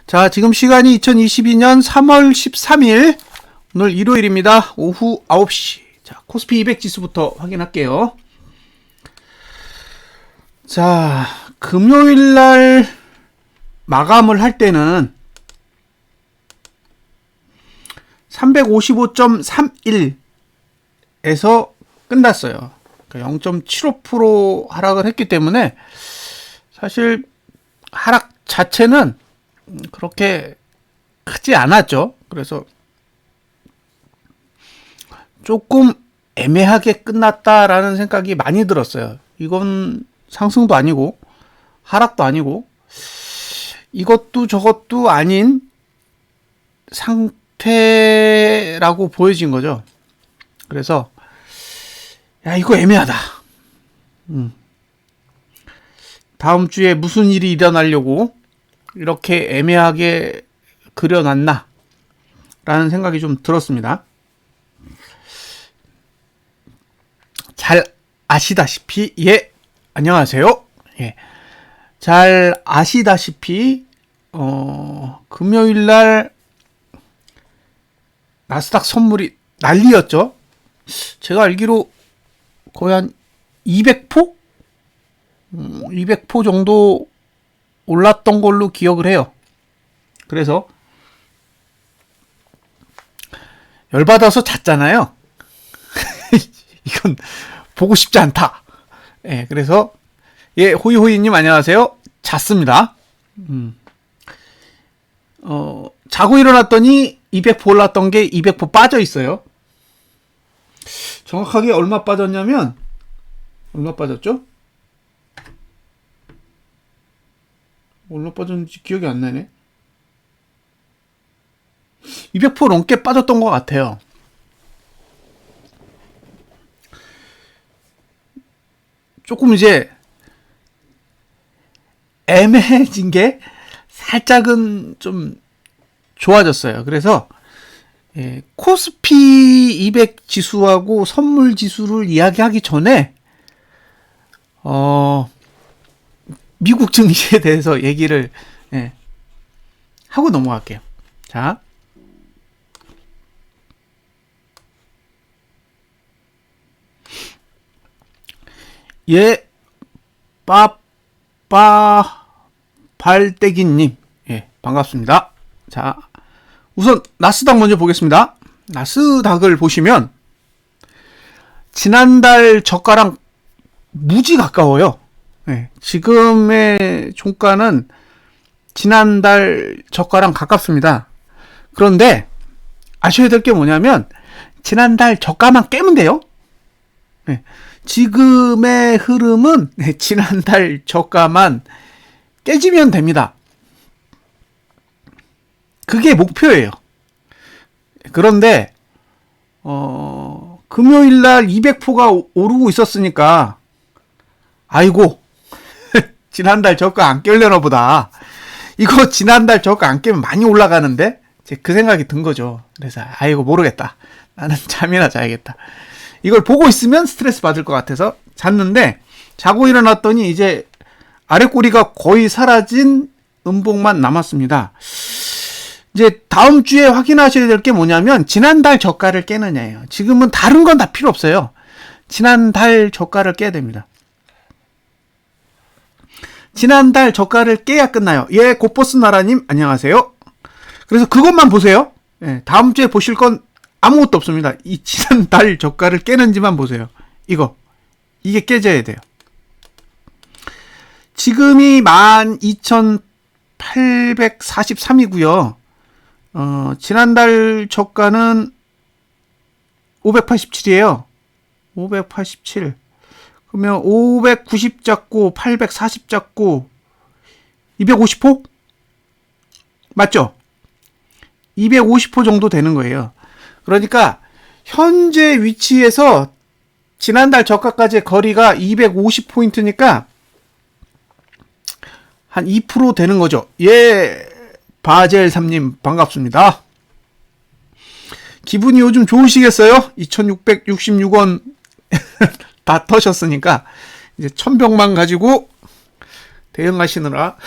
자, 지금 시간이 2022년 3월 13일, 오늘 일요일입니다. 오후 9시. 자, 코스피 200 지수부터 확인할게요. 자, 금요일 날 마감을 할 때는 355.31에서 끝났어요. 그러니까 0.75% 하락을 했기 때문에 사실 하락 자체는 그렇게 크지 않았죠. 그래서 조금 애매하게 끝났다라는 생각이 많이 들었어요. 이건 상승도 아니고 하락도 아니고 이것도 저것도 아닌 상태라고 보여진 거죠. 그래서 야, 이거 애매하다. 다음 주에 무슨 일이 일어나려고 이렇게 애매하게 그려놨나 라는 생각이 좀 들었습니다. 잘 아시다시피, 예, 안녕하세요. 예, 잘 아시다시피 금요일날 나스닥 선물이 난리였죠. 제가 알기로 거의 한 200포? 200포 정도 올랐던 걸로 기억을 해요. 그래서 열받아서 잤잖아요. 이건 보고 싶지 않다. 예, 그래서 예, 호이호이님 안녕하세요. 잤습니다. 자고 일어났더니 200포 올랐던 게 200포 빠져 있어요. 정확하게 얼마 빠졌냐면 얼마 빠졌죠? 얼마 빠졌는지 기억이 안 나네. 200% 넘게 빠졌던 것 같아요. 조금 이제 애매해진 게 살짝은 좀 좋아졌어요. 그래서 예, 코스피 200 지수하고 선물 지수를 이야기하기 전에 미국 증시에 대해서 얘기를 하고 넘어갈게요. 자, 예, 빠빠 발떼기님, 예, 반갑습니다. 자, 우선 나스닥 먼저 보겠습니다. 나스닥을 보시면 지난달 저가랑 무지 가까워요. 네, 지금의 종가는 지난달 저가랑 가깝습니다. 그런데 아셔야 될 게 뭐냐면 지난달 저가만 깨면 돼요. 네, 지금의 흐름은 지난달 저가만 깨지면 됩니다. 그게 목표예요. 그런데 금요일날 200포가 오르고 있었으니까 아이고 지난달 저가 안 깰려나 보다. 이거 지난달 저가 안 깨면 많이 올라가는데? 그 생각이 든 거죠. 그래서 아이고 모르겠다. 나는 잠이나 자야겠다. 이걸 보고 있으면 스트레스 받을 것 같아서 잤는데 자고 일어났더니 이제 아랫꼬리가 거의 사라진 음봉만 남았습니다. 이제 다음 주에 확인하셔야 될 게 뭐냐면 지난달 저가를 깨느냐예요. 지금은 다른 건 다 필요 없어요. 지난달 저가를 깨야 됩니다. 지난달 저가를 깨야 끝나요. 예, 곧보스 나라님 안녕하세요. 그래서 그것만 보세요. 예, 다음 주에 보실 건 아무것도 없습니다. 이 지난달 저가를 깨는지만 보세요. 이게 깨져야 돼요. 지금이 12,843이고요. 지난달 저가는 587이에요. 587. 그러면 590 잡고 840 잡고 250호? 맞죠? 250호 정도 되는 거예요. 그러니까 현재 위치에서 지난달 저가까지의 거리가 250포인트니까 한 2% 되는 거죠. 예, 바젤3님 반갑습니다. 기분이 요즘 좋으시겠어요? 2666원 다 터셨으니까 이제 1000병만 가지고 대응하시느라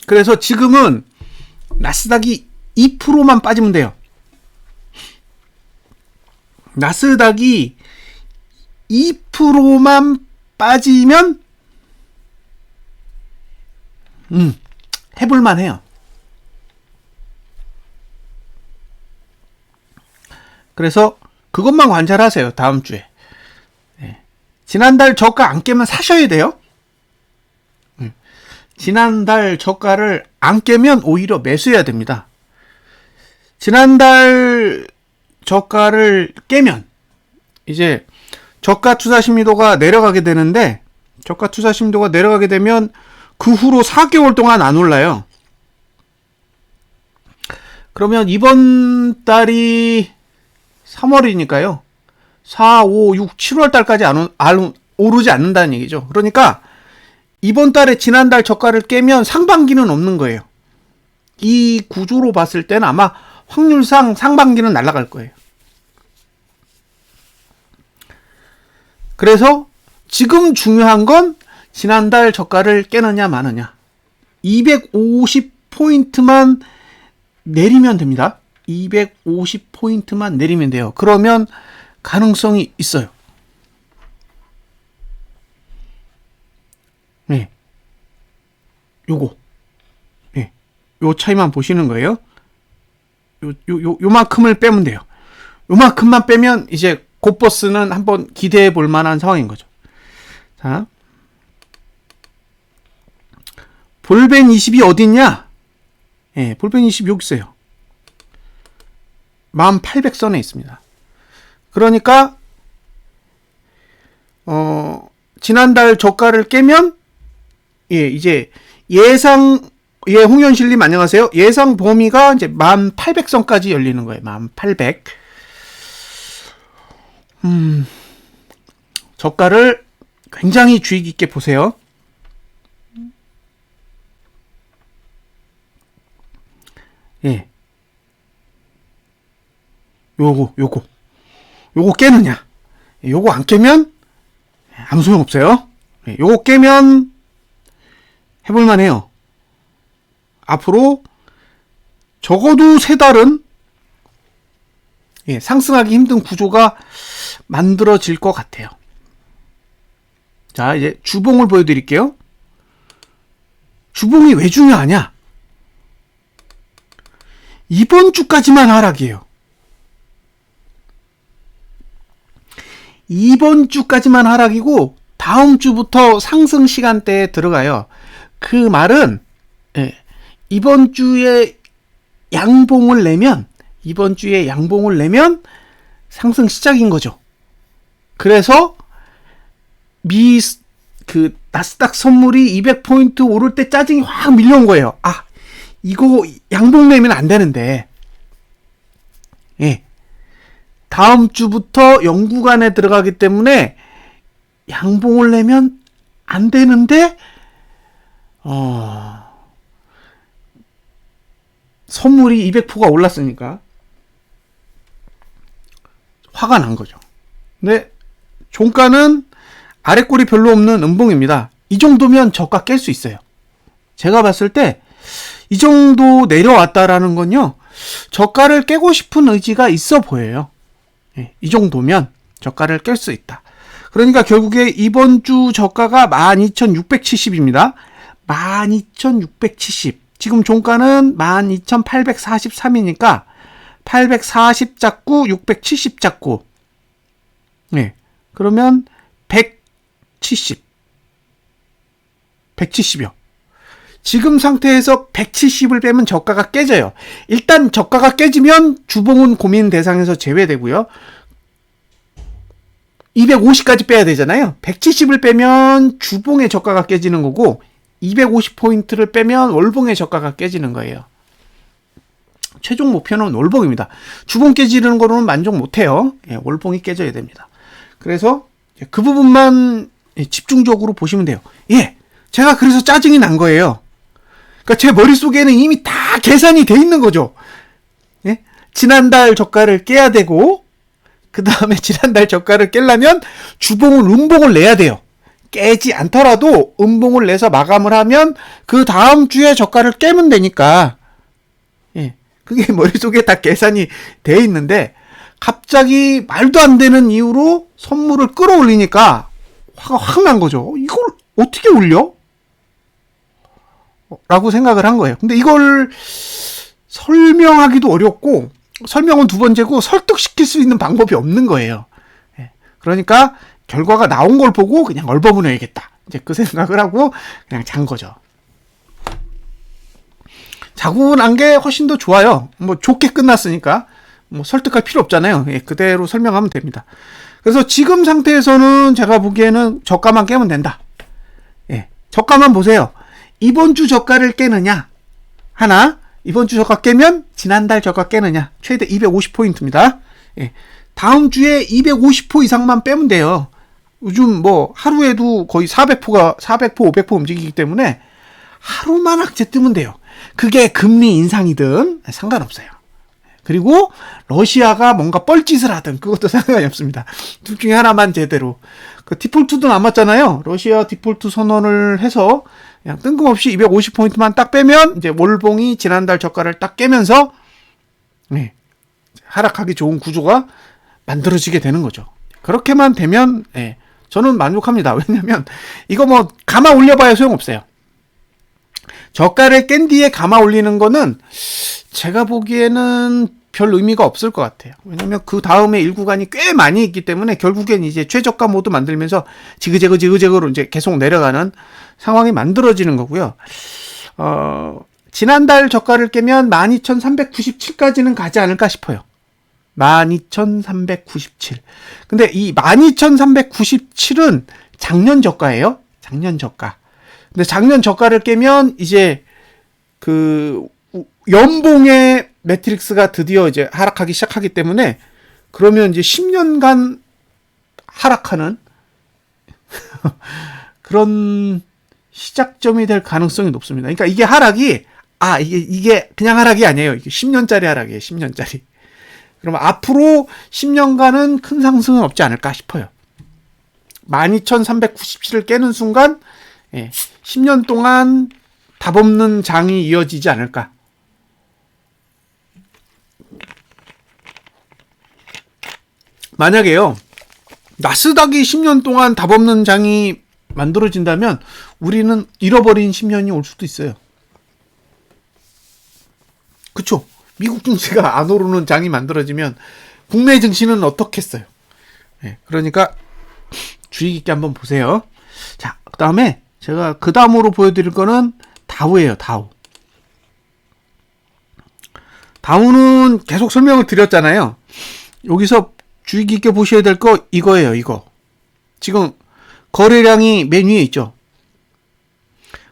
그래서 지금은 나스닥이 2%만 빠지면 돼요. 나스닥이 2%만 빠지면 해볼만 해요. 그래서 그것만 관찰하세요. 다음 주에. 네. 지난달 저가 안 깨면 사셔야 돼요. 지난달 저가를 안 깨면 오히려 매수해야 됩니다. 지난달 저가를 깨면 이제 저가 투자 심리도가 내려가게 되는데, 저가 투자 심리도가 내려가게 되면 그 후로 4개월 동안 안 올라요. 그러면 이번 달이 3월이니까요. 4, 5, 6, 7월 달까지 오르지 않는다는 얘기죠. 그러니까 이번 달에 지난달 저가를 깨면 상반기는 없는 거예요. 이 구조로 봤을 때는 아마 확률상 상반기는 날아갈 거예요. 그래서 지금 중요한 건 지난달 저가를 깨느냐 마느냐. 250포인트만 내리면 됩니다. 250포인트만 내리면 돼요. 그러면 가능성이 있어요. 네. 네. 요 차이만 보시는 거예요. 요만큼을 빼면 돼요. 요만큼만 빼면 이제 곧버스는 한번 기대해 볼 만한 상황인 거죠. 자. 볼벤 20이 어딨냐? 예, 볼벤 20 여기 있어요. 1800선에 있습니다. 그러니까 지난달 저가를 깨면 이제 홍현실님 안녕하세요. 예상 범위가 이제 1800선까지 열리는 거예요. 1800. 저가를 굉장히 주의 깊게 보세요. 예. 요거 깨느냐. 요거 안 깨면 아무 소용 없어요. 요거 깨면 해볼만 해요. 앞으로 적어도 3달은 상승하기 힘든 구조가 만들어질 것 같아요. 자, 이제 주봉을 보여드릴게요. 주봉이 왜 중요하냐? 이번 주까지만 하락이에요. 이번 주까지만 하락이고 다음 주부터 상승 시간대에 들어가요. 그 말은 이번 주에 양봉을 내면 상승 시작인 거죠. 그래서 나스닥 선물이 200포인트 오를 때 짜증이 확 밀려온 거예요. 아, 이거 양봉 내면 안 되는데. 다음 주부터 영구간에 들어가기 때문에 양봉을 내면 안 되는데, 선물이 200%가 올랐으니까 화가 난 거죠. 근데 종가는 아랫골이 별로 없는 음봉입니다. 이 정도면 저가 깰 수 있어요. 제가 봤을 때 이 정도 내려왔다라는 건요, 저가를 깨고 싶은 의지가 있어 보여요. 이 정도면 저가를 깰 수 있다. 그러니까 결국에 이번 주 저가가 12,670입니다. 12,670. 지금 종가는 12,843이니까 840 잡고 670 잡고. 그러면 170이요. 지금 상태에서 170을 빼면 저가가 깨져요. 일단 저가가 깨지면 주봉은 고민 대상에서 제외되고요. 250까지 빼야 되잖아요. 170을 빼면 주봉의 저가가 깨지는 거고 250포인트를 빼면 월봉의 저가가 깨지는 거예요. 최종 목표는 월봉입니다. 주봉 깨지는 거로는 만족 못해요. 월봉이 깨져야 됩니다. 그래서 그 부분만 집중적으로 보시면 돼요. 제가 그래서 짜증이 난 거예요. 그러니까 제 머릿속에는 이미 다 계산이 돼 있는 거죠. 지난달 저가를 깨야 되고, 그 다음에 지난달 저가를 깨려면 주봉은 음봉을 내야 돼요. 깨지 않더라도 음봉을 내서 마감을 하면 그 다음 주에 저가를 깨면 되니까, 예, 그게 머릿속에 다 계산이 돼 있는데 갑자기 말도 안 되는 이유로 선물을 끌어올리니까 화가 확 난 거죠. 이걸 어떻게 올려? 라고 생각을 한 거예요. 근데 이걸 설명하기도 어렵고, 설명은 두 번째고 설득시킬 수 있는 방법이 없는 거예요. 예, 그러니까 결과가 나온 걸 보고 그냥 얼버무려야겠다, 이제 그 생각을 하고 그냥 잔 거죠. 자고 난 게 훨씬 더 좋아요. 뭐 좋게 끝났으니까 뭐 설득할 필요 없잖아요. 예, 그대로 설명하면 됩니다. 그래서 지금 상태에서는 제가 보기에는 저가만 깨면 된다. 예, 저가만 보세요. 이번 주 저가를 깨느냐 하나, 이번 주 저가 깨면 지난달 저가 깨느냐, 최대 250포인트입니다. 예, 다음 주에 250포 이상만 빼면 돼요. 요즘 뭐 하루에도 거의 400포, 500포 움직이기 때문에 하루만 악재 뜨면 돼요. 그게 금리 인상이든 상관없어요. 그리고 러시아가 뭔가 뻘짓을 하든 그것도 상관이 없습니다. 둘 중에 하나만 제대로. 그 디폴트도 남았잖아요. 러시아 디폴트 선언을 해서 그냥 뜬금없이 250포인트만 딱 빼면 이제 월봉이 지난달 저가를 딱 깨면서, 네, 하락하기 좋은 구조가 만들어지게 되는 거죠. 그렇게만 되면, 네, 저는 만족합니다. 왜냐면 이거 뭐 감아 올려봐야 소용없어요. 저가를 깬 뒤에 감아 올리는 거는 제가 보기에는 별 의미가 없을 것 같아요. 왜냐면 그 다음에 일구간이 꽤 많이 있기 때문에 결국엔 이제 최저가 모드 만들면서 지그재그로 이제 계속 내려가는 상황이 만들어지는 거고요. 지난달 저가를 깨면 12,397까지는 가지 않을까 싶어요. 12,397. 근데 이 12,397은 작년 저가예요. 작년 저가. 근데 작년 저가를 깨면 이제 그 연봉의 매트릭스가 드디어 이제 하락하기 시작하기 때문에, 그러면 이제 10년간 하락하는 그런 시작점이 될 가능성이 높습니다. 그러니까 이게 하락이, 이게 그냥 하락이 아니에요. 이게 10년짜리 하락이에요. 10년짜리. 그러면 앞으로 10년간은 큰 상승은 없지 않을까 싶어요. 12,397을 깨는 순간, 예, 10년 동안 답 없는 장이 이어지지 않을까. 만약에요, 나스닥이 10년 동안 답 없는 장이 만들어진다면 우리는 잃어버린 10년이 올 수도 있어요. 그쵸? 미국 증시가 안 오르는 장이 만들어지면 국내 증시는 어떻겠어요? 네, 그러니까 주의 깊게 한번 보세요. 자, 그 다음에 제가 그 다음으로 보여드릴 거는 다우예요. 다우는 계속 설명을 드렸잖아요. 여기서 주의 깊게 보셔야 될 거 이거예요. 이거 지금 거래량이 맨 위에 있죠.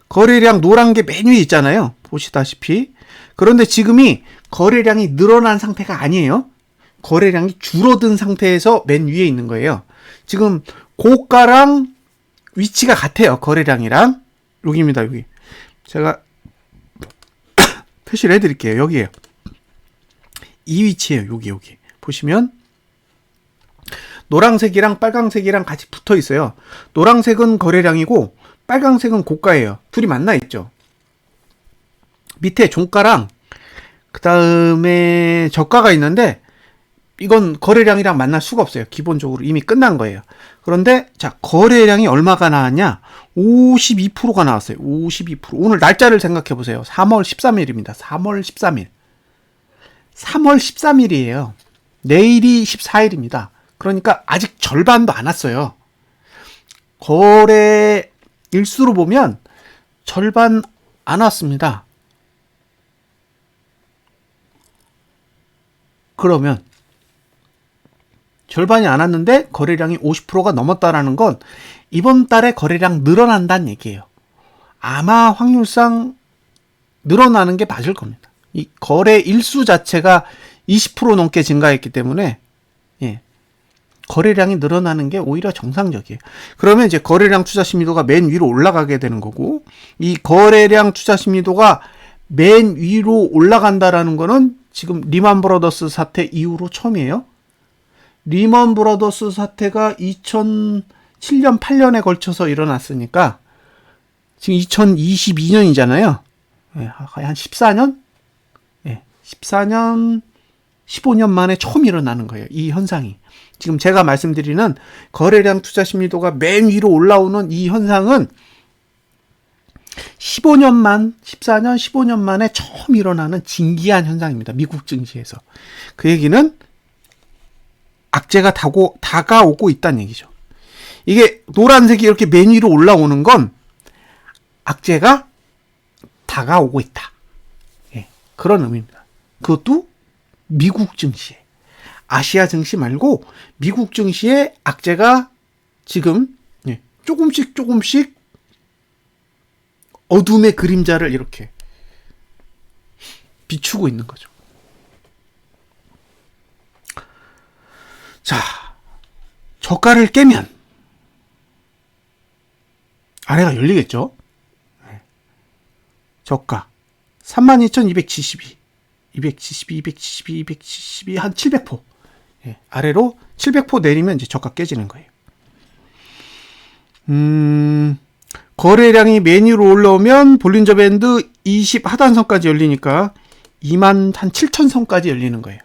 거래량 노란 게 맨 위에 있잖아요. 보시다시피. 그런데 지금이 거래량이 늘어난 상태가 아니에요. 거래량이 줄어든 상태에서 맨 위에 있는 거예요. 지금 고가랑 위치가 같아요. 거래량이랑. 여기입니다. 여기. 제가 표시를 해드릴게요. 여기에요. 이 위치에요. 여기. 보시면 노란색이랑 빨강색이랑 같이 붙어 있어요. 노란색은 거래량이고 빨강색은 고가예요. 둘이 만나 있죠. 밑에 종가랑 그 다음에 저가가 있는데 이건 거래량이랑 만날 수가 없어요. 기본적으로 이미 끝난 거예요. 그런데 자, 거래량이 얼마가 나왔냐? 52%가 나왔어요. 52%. 오늘 날짜를 생각해 보세요. 3월 13일입니다. 3월 13일. 3월 13일이에요. 내일이 14일입니다. 그러니까 아직 절반도 안 왔어요. 거래 일수로 보면 절반 안 왔습니다. 그러면 절반이 안 왔는데 거래량이 50%가 넘었다라는 건 이번 달에 거래량 늘어난다는 얘기예요. 아마 확률상 늘어나는 게 맞을 겁니다. 이 거래 일수 자체가 20% 넘게 증가했기 때문에, 예, 거래량이 늘어나는 게 오히려 정상적이에요. 그러면 이제 거래량 투자 심리도가 맨 위로 올라가게 되는 거고, 이 거래량 투자 심리도가 맨 위로 올라간다라는 거는 지금 리만 브라더스 사태 이후로 처음이에요. 리먼 브라더스 사태가 7년, 8년에 걸쳐서 일어났으니까 지금 2022년이잖아요. 예, 한 14년? 예, 14년, 15년 만에 처음 일어나는 거예요. 이 현상이. 지금 제가 말씀드리는 거래량 투자 심리도가 맨 위로 올라오는 이 현상은 14년, 15년 만에 처음 일어나는 진기한 현상입니다. 미국 증시에서. 그 얘기는 악재가 다가오고 있다는 얘기죠. 이게 노란색이 이렇게 맨 위로 올라오는 건 악재가 다가오고 있다. 예, 그런 의미입니다. 그것도 미국 증시에. 아시아 증시 말고 미국 증시에 악재가 지금 조금씩 어둠의 그림자를 이렇게 비추고 있는 거죠. 자, 저가를 깨면 아래가 열리겠죠. 저가 32,272 한 700포. 아래로 700포 내리면 이제 저가 깨지는 거예요. 거래량이 맨 위로 올라오면 볼린저 밴드 20 하단선까지 열리니까 27,000선까지 열리는 거예요.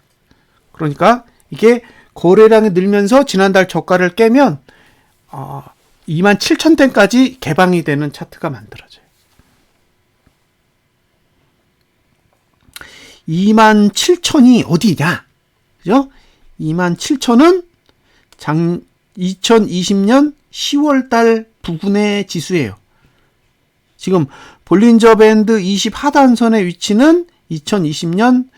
그러니까 이게 거래량이 늘면서 지난달 저가를 깨면 27,000대까지 개방이 되는 차트가 만들어져요. 27,000이 어디냐? 그죠? 27,000은 2020년 10월달 부근의 지수예요. 지금 볼린저 밴드 20 하단선의 위치는 2020년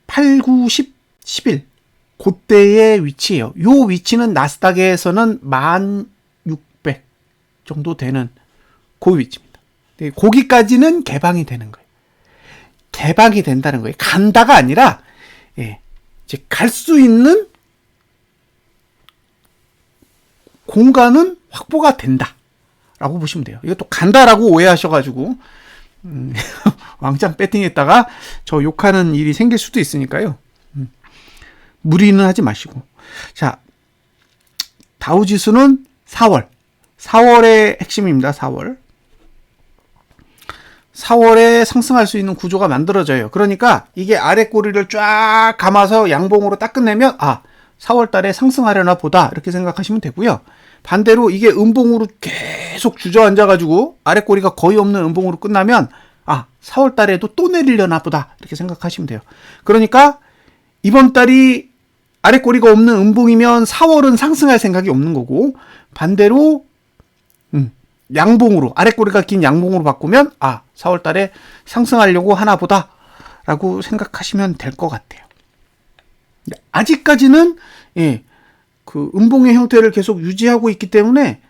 8, 9, 10, 11 그때의 위치예요. 요 위치는 나스닥에서는 1600 정도 되는 그 위치입니다. 거기까지는 개방이 되는 거예요. 개방이 된다는 거예요. 간다가 아니라 이제 갈 수 있는 공간은 확보가 된다라고 보시면 돼요. 이것도 간다라고 오해하셔가지고 왕창 배팅했다가 저 욕하는 일이 생길 수도 있으니까요. 무리는 하지 마시고. 자, 다우지수는 4월의 핵심입니다. 4월에 상승할 수 있는 구조가 만들어져요. 그러니까 이게 아래 꼬리를 쫙 감아서 양봉으로 딱 끝내면 4월 달에 상승하려나 보다 이렇게 생각하시면 되고요. 반대로 이게 음봉으로 계속 주저앉아가지고 아래 꼬리가 거의 없는 음봉으로 끝나면 4월 달에도 또 내리려나 보다 이렇게 생각하시면 돼요. 그러니까 이번 달이 아래 꼬리가 없는 음봉이면 4월은 상승할 생각이 없는 거고, 반대로 양봉으로 아래 꼬리가 긴 양봉으로 바꾸면 4월 달에 상승하려고 하나 보다 라고 생각하시면 될 것 같아요. 아직까지는 그 음봉의 형태를 계속 유지하고 있기 때문에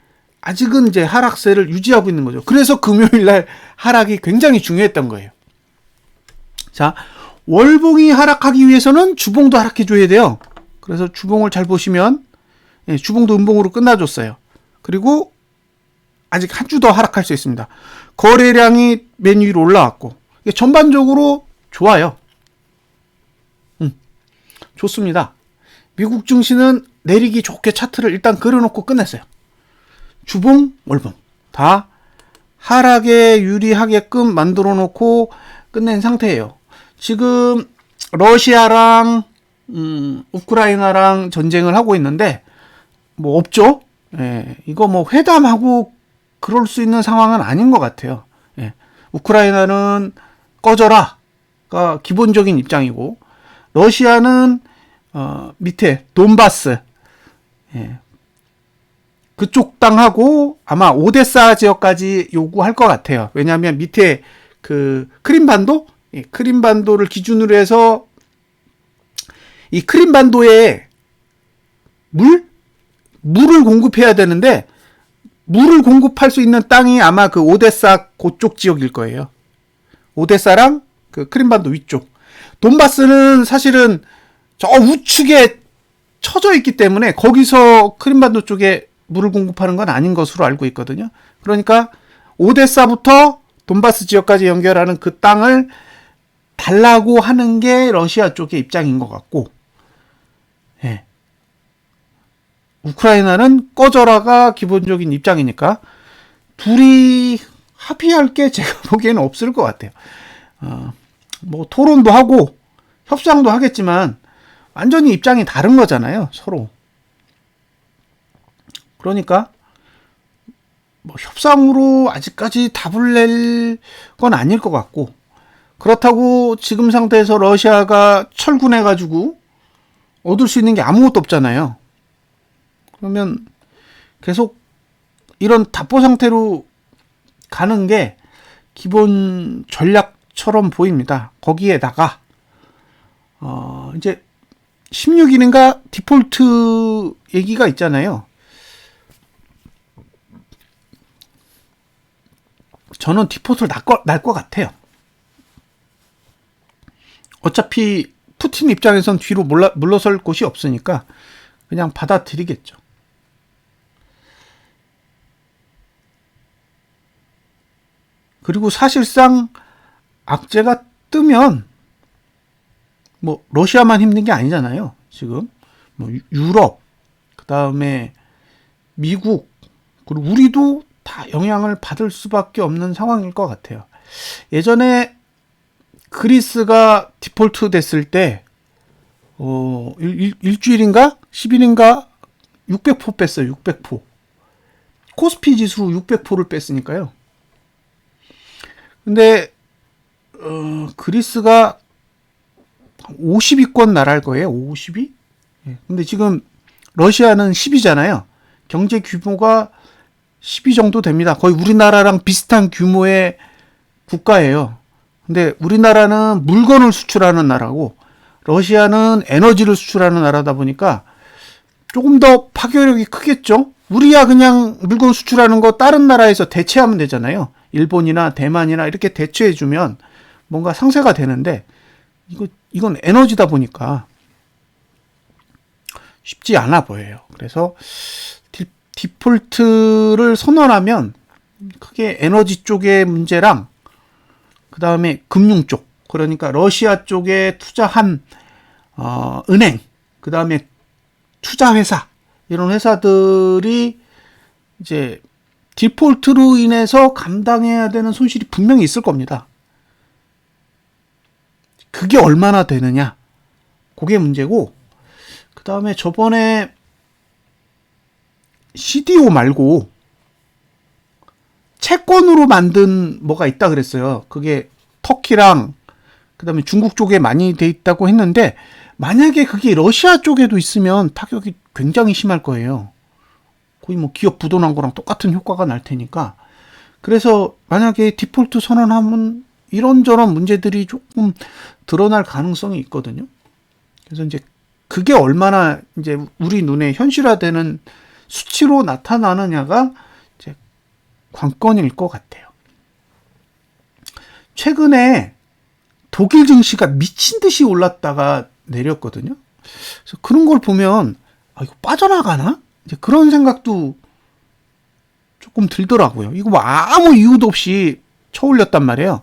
아직은 이제 하락세를 유지하고 있는 거죠. 그래서 금요일 날 하락이 굉장히 중요했던 거예요. 자, 월봉이 하락하기 위해서는 주봉도 하락해 줘야 돼요. 그래서 주봉을 잘 보시면 주봉도 음봉으로 끝나줬어요. 그리고 아직 한 주 더 하락할 수 있습니다. 거래량이 맨 위로 올라왔고 전반적으로 좋아요. 좋습니다. 미국 증시는 내리기 좋게 차트를 일단 그려놓고 끝냈어요. 주봉, 월봉 다 하락에 유리하게끔 만들어 놓고 끝낸 상태예요. 지금 러시아랑 우크라이나랑 전쟁을 하고 있는데 뭐 없죠. 이거 뭐 회담하고 그럴 수 있는 상황은 아닌 것 같아요. 우크라이나는 꺼져라가 기본적인 입장이고, 러시아는 밑에 돈바스 그쪽 땅하고 아마 오데사 지역까지 요구할 것 같아요. 왜냐하면 밑에 그 크림반도를 기준으로 해서 이 크림반도에 물을 공급해야 되는데, 물을 공급할 수 있는 땅이 아마 그 오데사 그쪽 지역일 거예요. 오데사랑 그 크림반도 위쪽. 돈바스는 사실은 저 우측에 쳐져 있기 때문에 거기서 크림반도 쪽에 물을 공급하는 건 아닌 것으로 알고 있거든요. 그러니까 오데사부터 돈바스 지역까지 연결하는 그 땅을 달라고 하는 게 러시아 쪽의 입장인 것 같고, 우크라이나는 꺼져라가 기본적인 입장이니까 둘이 합의할 게 제가 보기에는 없을 것 같아요. 뭐 토론도 하고 협상도 하겠지만 완전히 입장이 다른 거잖아요, 서로. 그러니까 뭐 협상으로 아직까지 답을 낼 건 아닐 것 같고, 그렇다고 지금 상태에서 러시아가 철군해가지고 얻을 수 있는 게 아무것도 없잖아요. 그러면 계속 이런 답보 상태로 가는 게 기본 전략처럼 보입니다. 거기에다가 이제 16일인가 디폴트 얘기가 있잖아요. 저는 디폴트를 날 것 같아요. 어차피 푸틴 입장에선 뒤로 물러설 곳이 없으니까 그냥 받아들이겠죠. 그리고 사실상 악재가 뜨면 뭐 러시아만 힘든 게 아니잖아요. 지금 뭐 유럽, 그다음에 미국, 그리고 우리도 다 영향을 받을 수밖에 없는 상황일 것 같아요. 예전에 그리스가 디폴트 됐을 때 일주일인가 10일인가 600포 뺐어요. 600포. 코스피 지수로 600포를 뺐으니까요. 근데 그리스가 50위권 나라일 거예요. 50위? 근데 지금 러시아는 10위잖아요. 경제 규모가 10위 정도 됩니다. 거의 우리나라랑 비슷한 규모의 국가예요. 근데 우리나라는 물건을 수출하는 나라고 러시아는 에너지를 수출하는 나라다 보니까 조금 더 파괴력이 크겠죠? 우리야 그냥 물건 수출하는 거 다른 나라에서 대체하면 되잖아요. 일본이나 대만이나 이렇게 대체해주면 뭔가 상쇄가 되는데 이건 에너지다 보니까 쉽지 않아 보여요. 그래서 디폴트를 선언하면 크게 에너지 쪽의 문제랑 그 다음에 금융 쪽, 그러니까 러시아 쪽에 투자한 은행, 그 다음에 투자회사, 이런 회사들이 이제 디폴트로 인해서 감당해야 되는 손실이 분명히 있을 겁니다. 그게 얼마나 되느냐, 그게 문제고, 그 다음에 저번에 CDO 말고 채권으로 만든 뭐가 있다 그랬어요. 그게 터키랑 그 다음에 중국 쪽에 많이 돼 있다고 했는데, 만약에 그게 러시아 쪽에도 있으면 타격이 굉장히 심할 거예요. 거의 뭐 기업 부도난 거랑 똑같은 효과가 날 테니까. 그래서 만약에 디폴트 선언하면 이런저런 문제들이 조금 드러날 가능성이 있거든요. 그래서 이제 그게 얼마나 이제 우리 눈에 현실화되는 수치로 나타나느냐가 이제 관건일 것 같아요. 최근에 독일 증시가 미친 듯이 올랐다가 내렸거든요. 그래서 그런 걸 보면 이거 빠져나가나? 이제 그런 생각도 조금 들더라고요. 이거 뭐 아무 이유도 없이 쳐올렸단 말이에요.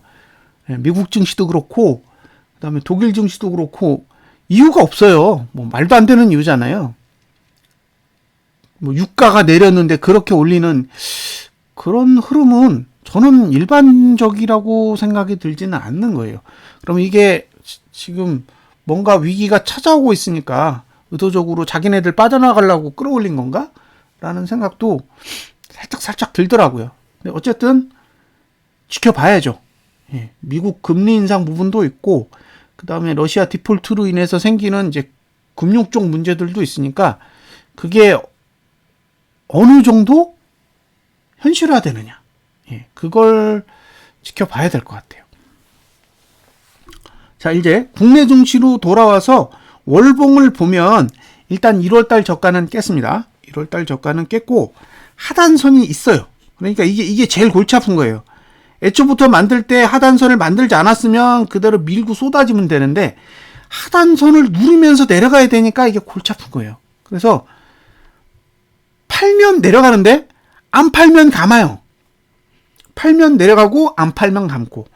미국 증시도 그렇고, 그다음에 독일 증시도 그렇고 이유가 없어요. 뭐 말도 안 되는 이유잖아요. 뭐 유가가 내렸는데 그렇게 올리는 그런 흐름은 저는 일반적이라고 생각이 들지는 않는 거예요. 그럼 이게 지금 뭔가 위기가 찾아오고 있으니까 의도적으로 자기네들 빠져나가려고 끌어올린 건가? 라는 생각도 살짝 들더라고요. 근데 어쨌든 지켜봐야죠. 미국 금리 인상 부분도 있고, 그 다음에 러시아 디폴트로 인해서 생기는 이제 금융 쪽 문제들도 있으니까 그게 어느 정도 현실화되느냐, 그걸 지켜봐야 될 것 같아요. 자, 이제 국내 증시로 돌아와서 월봉을 보면 일단 1월달 저가는 깼습니다. 1월달 저가는 깼고 하단선이 있어요. 그러니까 이게 제일 골치 아픈 거예요. 애초부터 만들 때 하단선을 만들지 않았으면 그대로 밀고 쏟아지면 되는데 하단선을 누르면서 내려가야 되니까 이게 골치 아픈 거예요. 그래서 팔면 내려가는데 안 팔면 감아요. 팔면 내려가고 안 팔면 감고.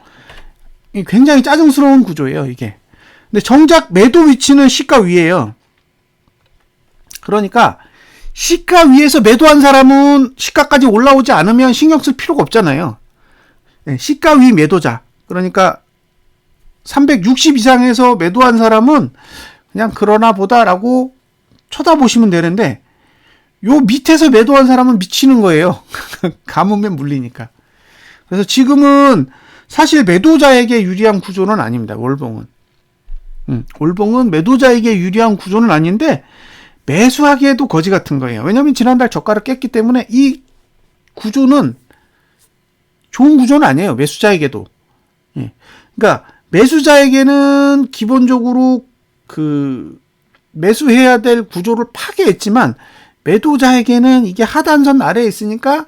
굉장히 짜증스러운 구조예요, 이게. 근데 정작 매도 위치는 시가 위에요. 그러니까 시가 위에서 매도한 사람은 시가까지 올라오지 않으면 신경 쓸 필요가 없잖아요. 예, 시가 위 매도자. 그러니까 360 이상에서 매도한 사람은 그냥 그러나 보다라고 쳐다보시면 되는데, 요 밑에서 매도한 사람은 미치는 거예요. 감으면 물리니까. 그래서 지금은 사실 매도자에게 유리한 구조는 아닙니다. 월봉은. 월봉은 매도자에게 유리한 구조는 아닌데 매수하기에도 거지 같은 거예요. 왜냐하면 지난달 저가를 깼기 때문에 이 구조는 좋은 구조는 아니에요. 매수자에게도. 예. 그러니까 매수자에게는 기본적으로 그 매수해야 될 구조를 파괴했지만, 매도자에게는 이게 하단선 아래에 있으니까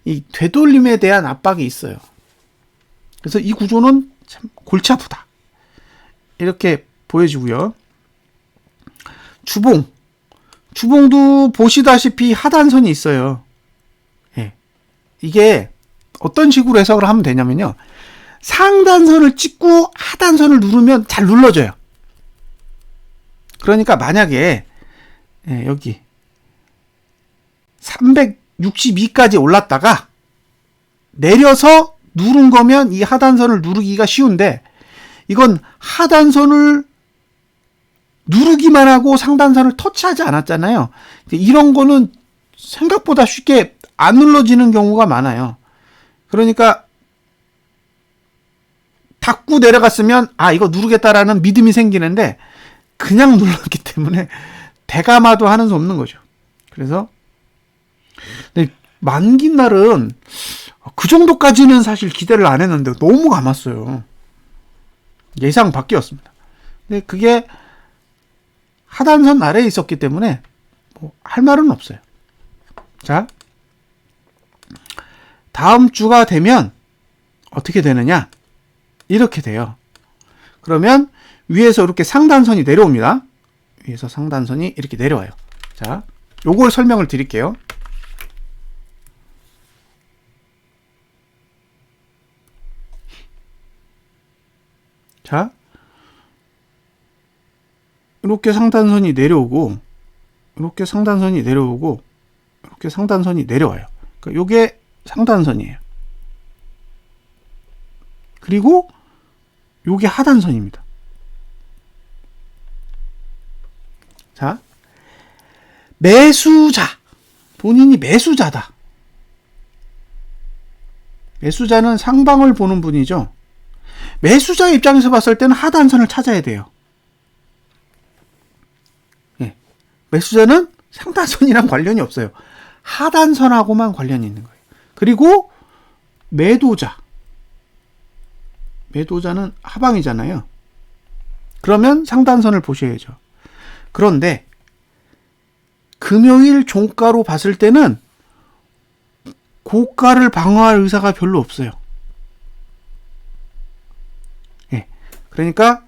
이 되돌림에 대한 압박이 있어요. 그래서 이 구조는 참 골치 아프다, 이렇게 보여지고요. 주봉도 보시다시피 하단선이 있어요. 예. 이게 어떤 식으로 해석을 하면 되냐면요, 상단선을 찍고 하단선을 누르면 잘 눌러져요. 그러니까 만약에 여기 362까지 올랐다가 내려서 누른 거면 이 하단선을 누르기가 쉬운데, 이건 하단선을 누르기만 하고 상단선을 터치하지 않았잖아요. 이런 거는 생각보다 쉽게 안 눌러지는 경우가 많아요. 그러니까 닫고 내려갔으면 이거 누르겠다라는 믿음이 생기는데, 그냥 눌렀기 때문에 대감아도 하는 수 없는 거죠. 그래서 만기 날은 그 정도까지는 사실 기대를 안 했는데 너무 감았어요. 예상 밖이었습니다. 근데 그게 하단선 아래에 있었기 때문에 뭐 할 말은 없어요. 자, 다음 주가 되면 어떻게 되느냐? 이렇게 돼요. 그러면 위에서 이렇게 상단선이 내려옵니다. 위에서 상단선이 이렇게 내려와요. 자, 요걸 설명을 드릴게요. 자, 이렇게 상단선이 내려오고, 이렇게 상단선이 내려오고, 이렇게 상단선이 내려와요. 그러니까 요게 상단선이에요. 그리고 요게 하단선입니다. 자, 매수자, 본인이 매수자다. 매수자는 상방을 보는 분이죠. 매수자 입장에서 봤을 때는 하단선을 찾아야 돼요. 예. 매수자는 상단선이랑 관련이 없어요. 하단선하고만 관련이 있는 거예요. 그리고 매도자는 하방이잖아요. 그러면 상단선을 보셔야죠. 그런데 금요일 종가로 봤을 때는 고가를 방어할 의사가 별로 없어요. 예. 그러니까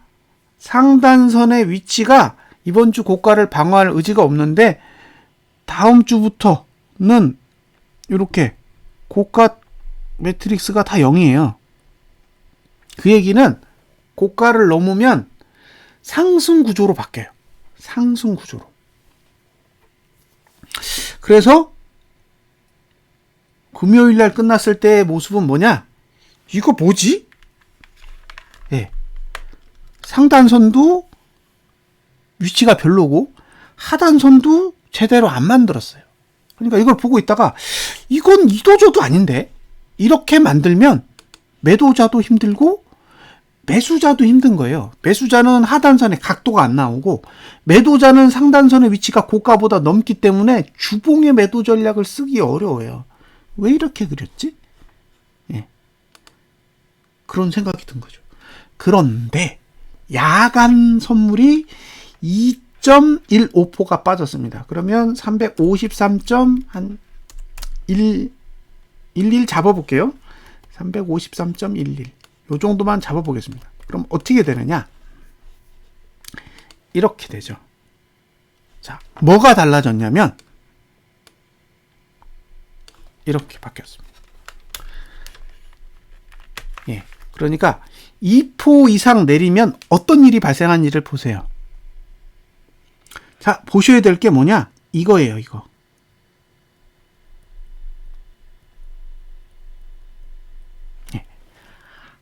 상단선의 위치가 이번 주 고가를 방어할 의지가 없는데, 다음 주부터는 이렇게 고가 매트릭스가 다 0이에요. 그 얘기는 고가를 넘으면 상승 구조로 바뀌어요. 상승 구조로. 그래서 금요일 날 끝났을 때의 모습은 뭐냐? 이거 뭐지? 예. 상단선도 위치가 별로고 하단선도 제대로 안 만들었어요. 그러니까 이걸 보고 있다가 이건 이도저도 아닌데, 이렇게 만들면 매도자도 힘들고 매수자도 힘든 거예요. 매수자는 하단선에 각도가 안 나오고, 매도자는 상단선의 위치가 고가보다 넘기 때문에 주봉의 매도 전략을 쓰기 어려워요. 왜 이렇게 그렸지? 예. 그런 생각이 든 거죠. 그런데 야간 선물이 2.15%가 빠졌습니다. 그러면 353.11 잡아볼게요. 353.11. 요 정도만 잡아보겠습니다. 그럼 어떻게 되느냐? 이렇게 되죠. 자, 뭐가 달라졌냐면 이렇게 바뀌었습니다. 예. 그러니까 2% 이상 내리면 어떤 일이 발생한지를 보세요. 자, 보셔야 될 게 뭐냐? 이거예요, 이거.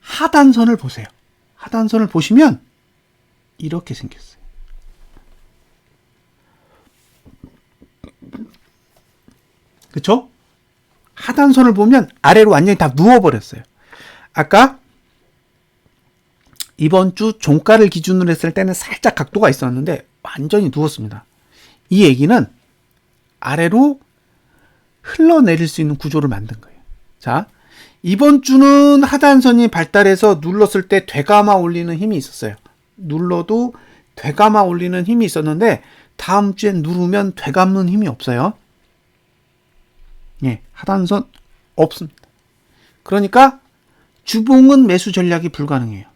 하단선을 보세요. 하단선을 보시면 이렇게 생겼어요. 그쵸? 하단선을 보면 아래로 완전히 다 누워버렸어요. 아까 이번 주 종가를 기준으로 했을 때는 살짝 각도가 있었는데 완전히 누웠습니다. 이 얘기는 아래로 흘러내릴 수 있는 구조를 만든 거예요. 자, 이번 주는 하단선이 발달해서 눌렀을 때 되감아 올리는 힘이 있었어요. 눌러도 되감아 올리는 힘이 있었는데 다음 주에 누르면 되감는 힘이 없어요. 예, 하단선 없습니다. 그러니까 주봉은 매수 전략이 불가능해요.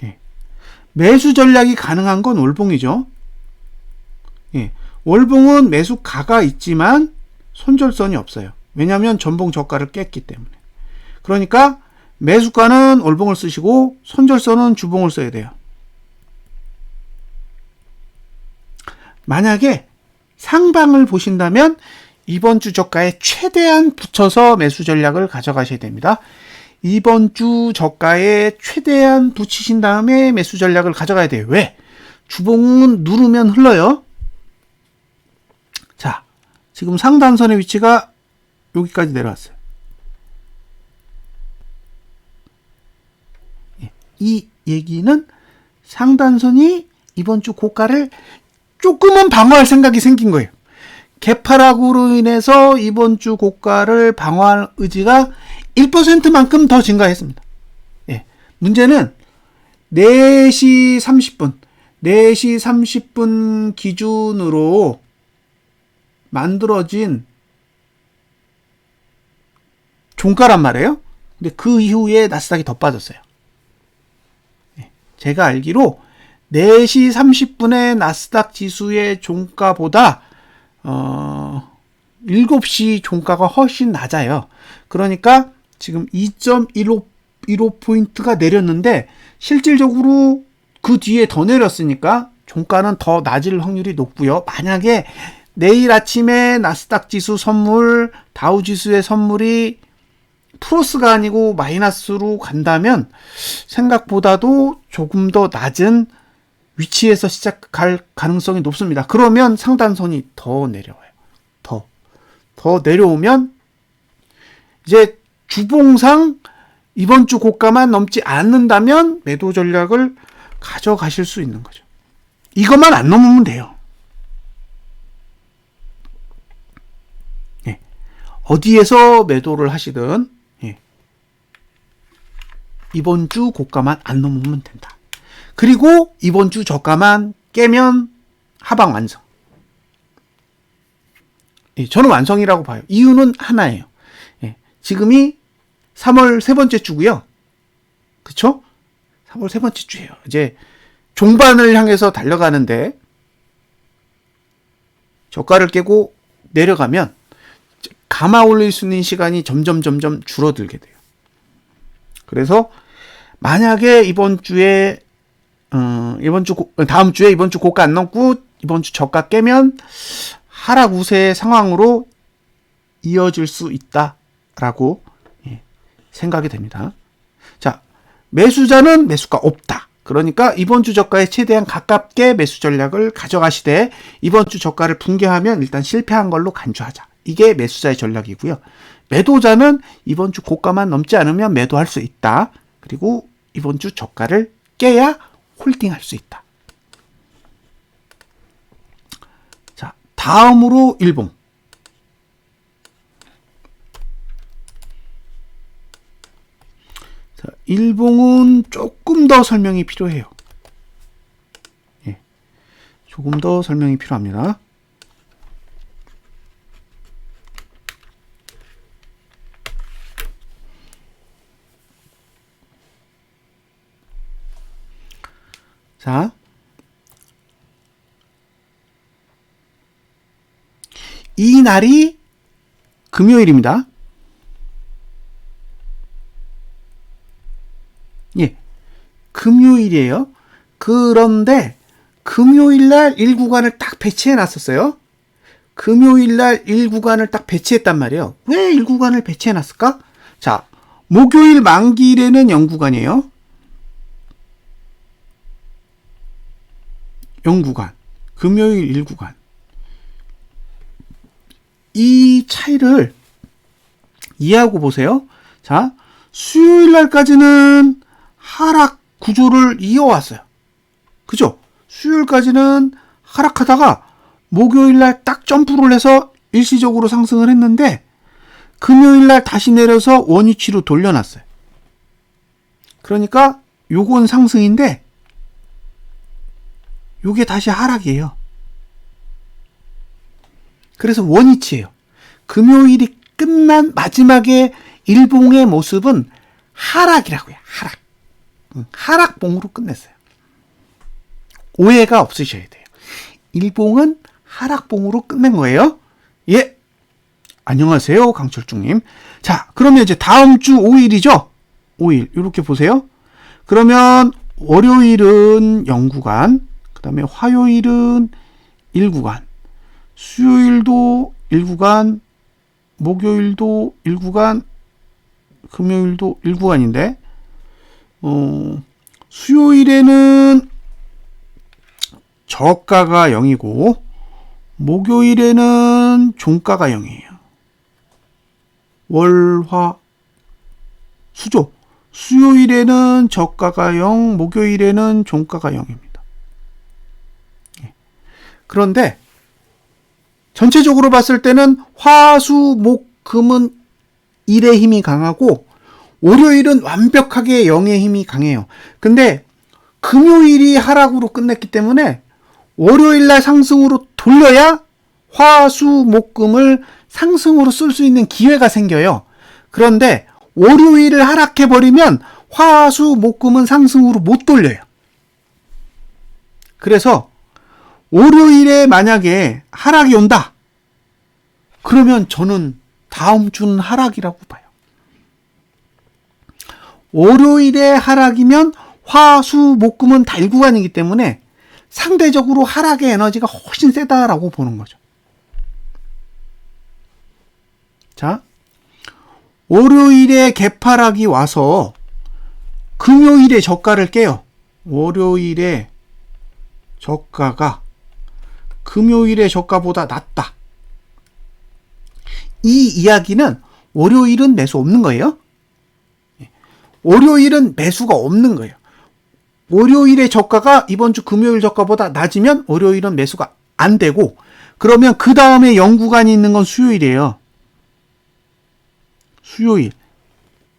예, 매수 전략이 가능한 건 월봉이죠. 예, 월봉은 매수 가가 있지만 손절선이 없어요. 왜냐하면 전봉 저가를 깼기 때문에. 그러니까 매수가는 월봉을 쓰시고 손절선은 주봉을 써야 돼요. 만약에 상방을 보신다면 이번 주 저가에 최대한 붙여서 매수 전략을 가져가셔야 됩니다. 이번 주 저가에 최대한 붙이신 다음에 매수 전략을 가져가야 돼요. 왜? 주봉은 누르면 흘러요. 자, 지금 상단선의 위치가 여기까지 내려왔어요. 이 얘기는 상단선이 이번 주 고가를 조금은 방어할 생각이 생긴 거예요. 개파락으로 인해서 이번 주 고가를 방어할 의지가 1%만큼 더 증가했습니다. 예. 문제는 4시 30분 기준으로 만들어진 종가란 말이에요. 근데 그 이후에 나스닥이 더 빠졌어요. 예. 제가 알기로 4시 30분에 나스닥 지수의 종가보다 7시 종가가 훨씬 낮아요. 그러니까 지금 2.15포인트가 내렸는데 실질적으로 그 뒤에 더 내렸으니까 종가는 더 낮을 확률이 높고요. 만약에 내일 아침에 나스닥 지수 선물, 다우 지수의 선물이 플러스가 아니고 마이너스로 간다면 생각보다도 조금 더 낮은 위치에서 시작할 가능성이 높습니다. 그러면 상단선이 더 내려와요. 더 내려오면 이제 주봉상 이번 주 고가만 넘지 않는다면 매도 전략을 가져가실 수 있는 거죠. 이것만 안 넘으면 돼요. 예. 어디에서 매도를 하시든 예. 이번 주 고가만 안 넘으면 된다. 그리고 이번 주 저가만 깨면 하방 완성. 예, 저는 완성이라고 봐요. 이유는 하나예요. 예, 지금이 3월 세 번째 주고요. 그쵸? 3월 세 번째 주예요. 이제 종반을 향해서 달려가는데 저가를 깨고 내려가면 감아 올릴 수 있는 시간이 점점 줄어들게 돼요. 그래서 만약에 다음 주에 이번 주 고가 안 넘고 이번 주 저가 깨면 하락 우세의 상황으로 이어질 수 있다라고 생각이 됩니다. 자, 매수자는 매수가 없다. 그러니까 이번 주 저가에 최대한 가깝게 매수 전략을 가져가시되 이번 주 저가를 붕괴하면 일단 실패한 걸로 간주하자. 이게 매수자의 전략이고요. 매도자는 이번 주 고가만 넘지 않으면 매도할 수 있다. 그리고 이번 주 저가를 깨야 홀딩할 수 있다. 자, 다음으로 일봉. 자, 일봉은 조금 더 설명이 필요해요. 예, 조금 더 설명이 필요합니다. 자, 이 날이 금요일입니다. 예, 금요일이에요. 그런데 금요일 날 1구간을 딱 배치해 놨었어요. 금요일 날 1구간을 딱 배치했단 말이에요. 왜 1구간을 배치해놨을까? 자, 목요일 만기일에는 0구간이에요. 0구간. 금요일 1구간. 이 차이를 이해하고 보세요. 자, 수요일 날까지는 하락 구조를 이어왔어요. 그죠? 수요일까지는 하락하다가 목요일 날 딱 점프를 해서 일시적으로 상승을 했는데 금요일 날 다시 내려서 원위치로 돌려놨어요. 그러니까 요건 상승인데 요게 다시 하락이에요. 그래서 원위치예요. 금요일이 끝난 마지막에 일봉의 모습은 하락이라고요. 하락. 하락봉으로 끝냈어요. 오해가 없으셔야 돼요. 일봉은 하락봉으로 끝낸 거예요. 예. 안녕하세요, 강철중님. 자, 그러면 이제 다음 주 5일이죠? 5일. 이렇게 보세요. 그러면 월요일은 0구간, 그 다음에 화요일은 1구간, 수요일도 1구간, 목요일도 1구간, 금요일도 1구간인데, 수요일에는 저가가 0이고, 목요일에는 종가가 0이에요. 월, 화, 수죠. 수요일에는 저가가 0, 목요일에는 종가가 0입니다. 그런데 전체적으로 봤을 때는 화, 수, 목, 금은 1의 힘이 강하고 월요일은 완벽하게 0의 힘이 강해요. 근데 금요일이 하락으로 끝냈기 때문에 월요일날 상승으로 돌려야 화, 수, 목, 금을 상승으로 쓸 수 있는 기회가 생겨요. 그런데 월요일을 하락해버리면 화, 수, 목, 금은 상승으로 못 돌려요. 그래서 월요일에 만약에 하락이 온다. 그러면 저는 다음 주는 하락이라고 봐요. 월요일에 하락이면 화, 수, 목, 금은 다 1구간이기 때문에 상대적으로 하락의 에너지가 훨씬 세다라고 보는 거죠. 자, 월요일에 개파락이 와서 금요일에 저가를 깨요. 월요일에 저가가 금요일의 저가보다 낮다. 이 이야기는 월요일은 매수 없는 거예요. 월요일은 매수가 없는 거예요. 월요일의 저가가 이번 주 금요일 저가보다 낮으면 월요일은 매수가 안 되고, 그러면 그 다음에 0구간이 있는 건 수요일이에요. 수요일.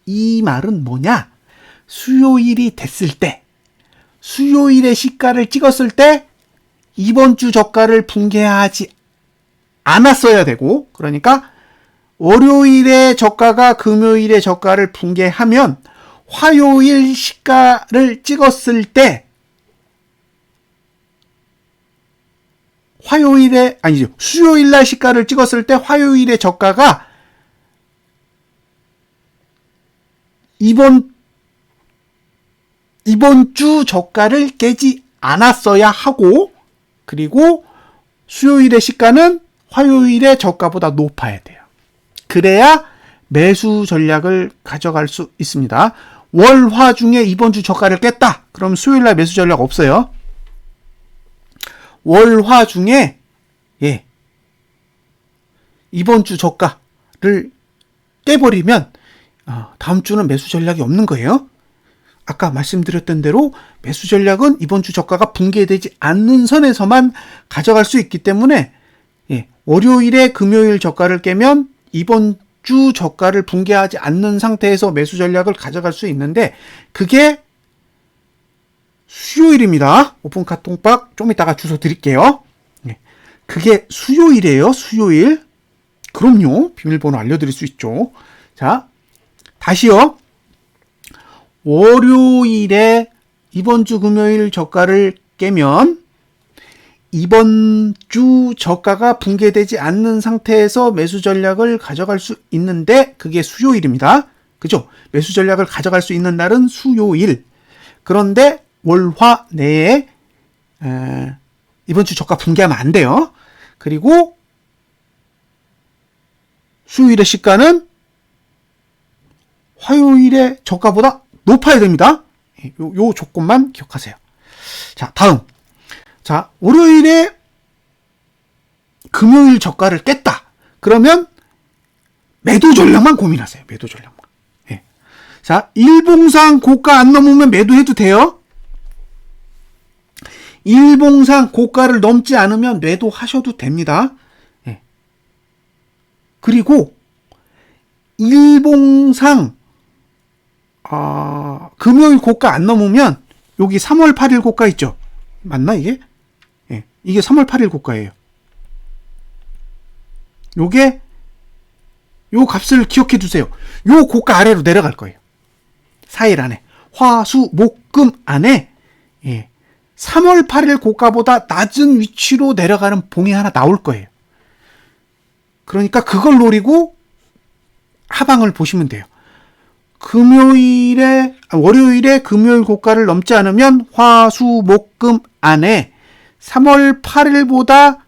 이 말은 뭐냐? 수요일이 됐을 때, 수요일의 시가를 찍었을 때 이번 주 저가를 붕괴하지 않았어야 되고, 그러니까 월요일의 저가가 금요일의 저가를 붕괴하면 화요일 시가를 찍었을 때 수요일 날 시가를 찍었을 때 화요일의 저가가 이번 주 저가를 깨지 않았어야 하고, 그리고 수요일의 시가는 화요일의 저가보다 높아야 돼요. 그래야 매수 전략을 가져갈 수 있습니다. 월, 화 중에 이번 주 저가를 깼다. 그럼 수요일 날 매수 전략 없어요. 월, 화 중에 이번 주 저가를 깨버리면 다음 주는 매수 전략이 없는 거예요. 아까 말씀드렸던 대로 매수 전략은 이번 주 저가가 붕괴되지 않는 선에서만 가져갈 수 있기 때문에 월요일에 금요일 저가를 깨면 이번 주 저가를 붕괴하지 않는 상태에서 매수 전략을 가져갈 수 있는데, 그게 수요일입니다. 오픈 카톡박 좀 이따가 주소 드릴게요. 그게 수요일이에요. 수요일. 그럼요. 비밀번호 알려드릴 수 있죠. 자, 다시요. 월요일에 이번 주 금요일 저가를 깨면 이번 주 저가가 붕괴되지 않는 상태에서 매수 전략을 가져갈 수 있는데, 그게 수요일입니다. 그죠? 매수 전략을 가져갈 수 있는 날은 수요일. 그런데 월, 화 내에 이번 주 저가 붕괴하면 안 돼요. 그리고 수요일의 시가는 화요일의 저가보다 높아야 됩니다. 요 조건만 기억하세요. 자, 다음. 자, 월요일에 금요일 저가를 깼다. 그러면 매도 전략만 고민하세요. 매도 전략만. 예. 자, 일봉상 고가 안 넘으면 매도해도 돼요. 일봉상 고가를 넘지 않으면 매도하셔도 됩니다. 예. 그리고 일봉상 금요일 고가 안 넘으면 여기 3월 8일 고가 있죠? 맞나 이게? 예. 이게 3월 8일 고가예요. 요게 요 값을 기억해 두세요. 요 고가 아래로 내려갈 거예요. 4일 안에. 화, 수, 목, 금 안에 3월 8일 고가보다 낮은 위치로 내려가는 봉이 하나 나올 거예요. 그러니까 그걸 노리고 하방을 보시면 돼요. 월요일에 금요일 고가를 넘지 않으면 화, 수, 목, 금 안에 3월 8일보다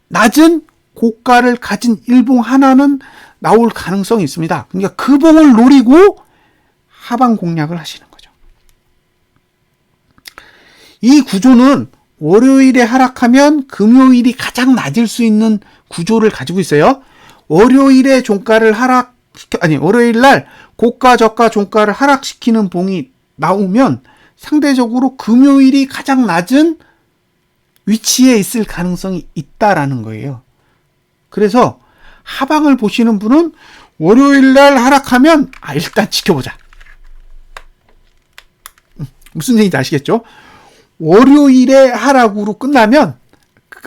낮은 고가를 가진 일봉 하나는 나올 가능성이 있습니다. 그러니까 그 봉을 노리고 하방 공략을 하시는 거죠. 이 구조는 월요일에 하락하면 금요일이 가장 낮을 수 있는 구조를 가지고 있어요. 월요일에 월요일 날 고가, 저가, 종가를 하락시키는 봉이 나오면 상대적으로 금요일이 가장 낮은 위치에 있을 가능성이 있다라는 거예요. 그래서 하방을 보시는 분은 월요일 날 하락하면 일단 지켜보자. 무슨 얘기인지 아시겠죠? 월요일에 하락으로 끝나면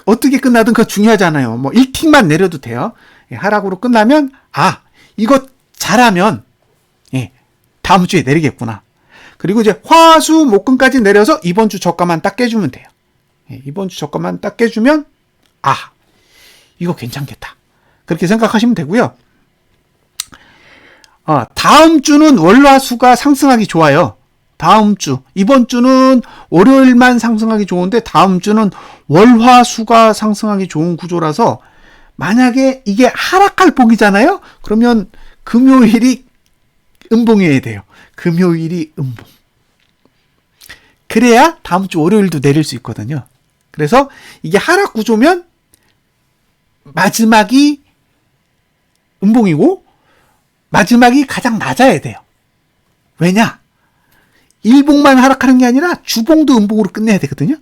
어떻게 끝나든 그거 중요하잖아요. 뭐 1틱만 내려도 돼요. 하락으로 끝나면 이거 잘하면 다음 주에 내리겠구나. 그리고 이제 화, 수, 목금까지 내려서 이번 주 저가만 딱 깨주면 돼요. 이번 주 저가만 딱 깨주면 이거 괜찮겠다. 그렇게 생각하시면 되고요. 다음 주는 월화수가 상승하기 좋아요. 다음 주, 이번 주는 월요일만 상승하기 좋은데 다음 주는 월화수가 상승하기 좋은 구조라서 만약에 이게 하락할 봉이잖아요? 그러면 금요일이 음봉이어야 돼요. 금요일이 음봉. 그래야 다음 주 월요일도 내릴 수 있거든요. 그래서 이게 하락 구조면 마지막이 음봉이고 마지막이 가장 낮아야 돼요. 왜냐? 일봉만 하락하는 게 아니라 주봉도 음봉으로 끝내야 되거든요.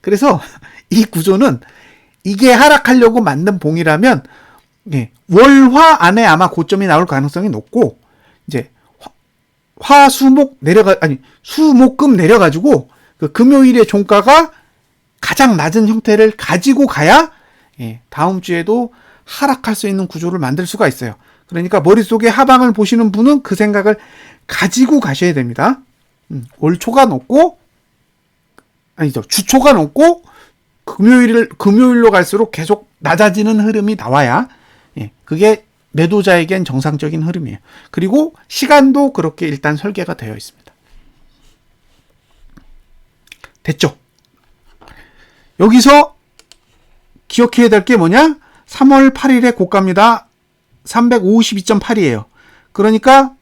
그래서 이 구조는 이게 하락하려고 만든 봉이라면 월화 안에 아마 고점이 나올 가능성이 높고 이제 수목금 내려가지고 그 금요일의 종가가 가장 낮은 형태를 가지고 가야 다음 주에도 하락할 수 있는 구조를 만들 수가 있어요. 그러니까 머릿속에 하방을 보시는 분은 그 생각을 가지고 가셔야 됩니다. 월 초가 높고 주초가 높고 금요일로 갈수록 계속 낮아지는 흐름이 나와야 그게 매도자에겐 정상적인 흐름이에요. 그리고 시간도 그렇게 일단 설계가 되어 있습니다. 됐죠? 여기서 기억해야 될 게 뭐냐? 3월 8일에 고가입니다. 352.8이에요. 그러니까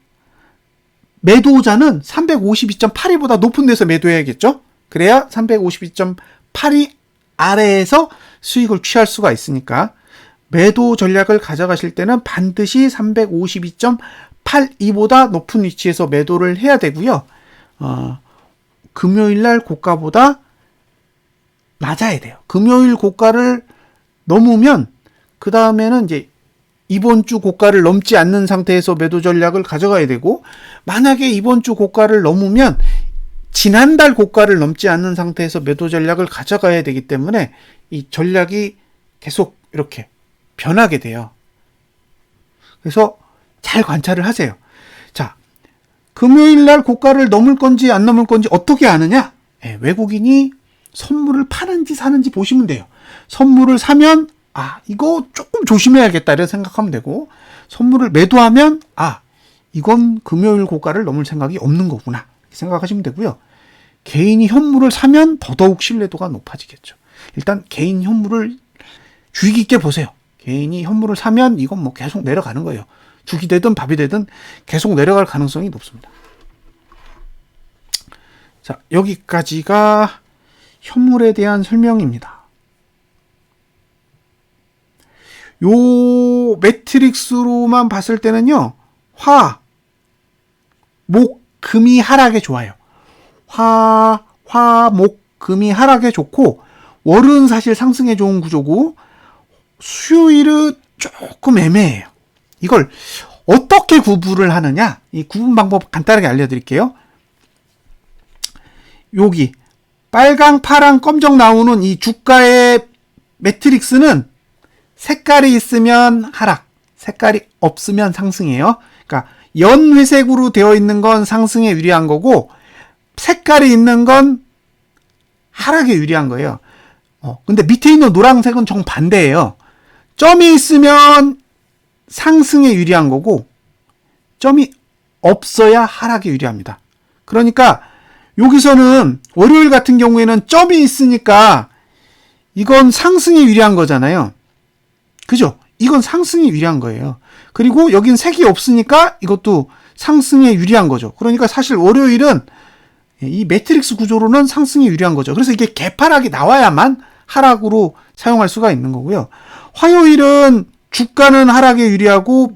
매도자는 352.82보다 높은 데서 매도해야겠죠? 그래야 352.82 아래에서 수익을 취할 수가 있으니까 매도 전략을 가져가실 때는 반드시 352.82보다 높은 위치에서 매도를 해야 되고요. 금요일날 고가보다 낮아야 돼요. 금요일 고가를 넘으면 그 다음에는 이제 이번 주 고가를 넘지 않는 상태에서 매도 전략을 가져가야 되고, 만약에 이번 주 고가를 넘으면 지난달 고가를 넘지 않는 상태에서 매도 전략을 가져가야 되기 때문에 이 전략이 계속 이렇게 변하게 돼요. 그래서 잘 관찰을 하세요. 자, 금요일 날 고가를 넘을 건지 안 넘을 건지 어떻게 아느냐? 외국인이 선물을 파는지 사는지 보시면 돼요. 선물을 사면 이거 조금 조심해야겠다 이런 생각하면 되고, 선물을 매도하면 이건 금요일 고가를 넘을 생각이 없는 거구나 생각하시면 되고요. 개인이 현물을 사면 더더욱 신뢰도가 높아지겠죠. 일단 개인 현물을 주의 깊게 보세요. 개인이 현물을 사면 이건 뭐 계속 내려가는 거예요. 죽이 되든 밥이 되든 계속 내려갈 가능성이 높습니다. 자, 여기까지가 현물에 대한 설명입니다. 요 매트릭스로만 봤을 때는요, 화, 목, 금이 하락에 좋아요. 화, 목, 금이 하락에 좋고, 월은 사실 상승에 좋은 구조고, 수요일은 조금 애매해요. 이걸 어떻게 구분을 하느냐? 이 구분 방법 간단하게 알려드릴게요. 여기 빨강, 파랑, 검정 나오는 이 주가의 매트릭스는 색깔이 있으면 하락, 색깔이 없으면 상승이에요. 그러니까 연회색으로 되어 있는 건 상승에 유리한 거고, 색깔이 있는 건 하락에 유리한 거예요. 근데 밑에 있는 노란색은 정반대예요. 점이 있으면 상승에 유리한 거고, 점이 없어야 하락에 유리합니다. 그러니까 여기서는 월요일 같은 경우에는 점이 있으니까 이건 상승에 유리한 거잖아요. 그죠? 이건 상승에 유리한 거예요. 그리고 여긴 색이 없으니까 이것도 상승에 유리한 거죠. 그러니까 사실 월요일은 이 매트릭스 구조로는 상승에 유리한 거죠. 그래서 이게 개파락이 나와야만 하락으로 사용할 수가 있는 거고요. 화요일은 주가는 하락에 유리하고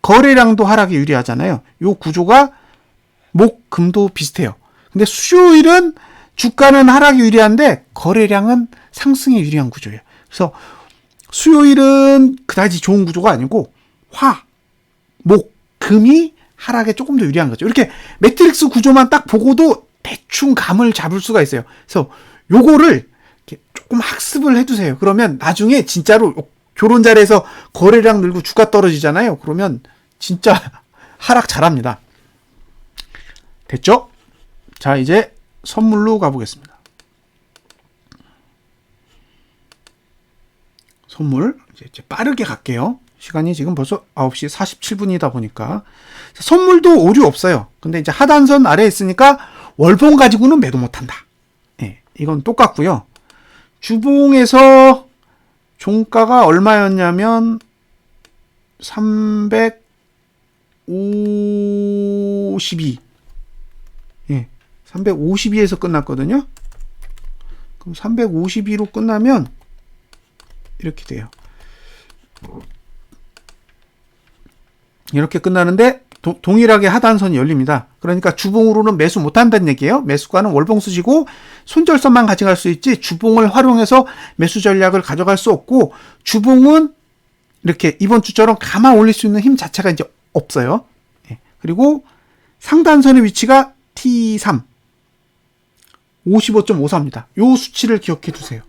거래량도 하락에 유리하잖아요. 이 구조가 목, 금도 비슷해요. 근데 수요일은 주가는 하락에 유리한데 거래량은 상승에 유리한 구조예요. 그래서 수요일은 그다지 좋은 구조가 아니고 화, 목, 금이 하락에 조금 더 유리한 거죠. 이렇게 매트릭스 구조만 딱 보고도 대충 감을 잡을 수가 있어요. 그래서 요거를 이렇게 조금 학습을 해두세요. 그러면 나중에 진짜로 결혼 자리에서 거래량 늘고 주가 떨어지잖아요. 그러면 진짜 하락 잘합니다. 됐죠? 자, 이제 선물로 가보겠습니다. 선물 이제 빠르게 갈게요. 시간이 지금 벌써 9시 47분이다 보니까 선물도 오류 없어요. 근데 이제 하단선 아래에 있으니까 월봉 가지고는 매도 못한다. 네, 이건 똑같고요. 주봉에서 종가가 얼마였냐면 352. 예, 352에서 끝났거든요. 그럼 352로 끝나면 이렇게 돼요. 이렇게 끝나는데 동일하게 하단선이 열립니다. 그러니까 주봉으로는 매수 못한다는 얘기예요. 매수가는 월봉 쓰시고 손절선만 가져갈 수 있지 주봉을 활용해서 매수 전략을 가져갈 수 없고, 주봉은 이렇게 이번 주처럼 감아 올릴 수 있는 힘 자체가 이제 없어요. 예. 그리고 상단선의 위치가 T3 55.54입니다. 요 수치를 기억해 두세요.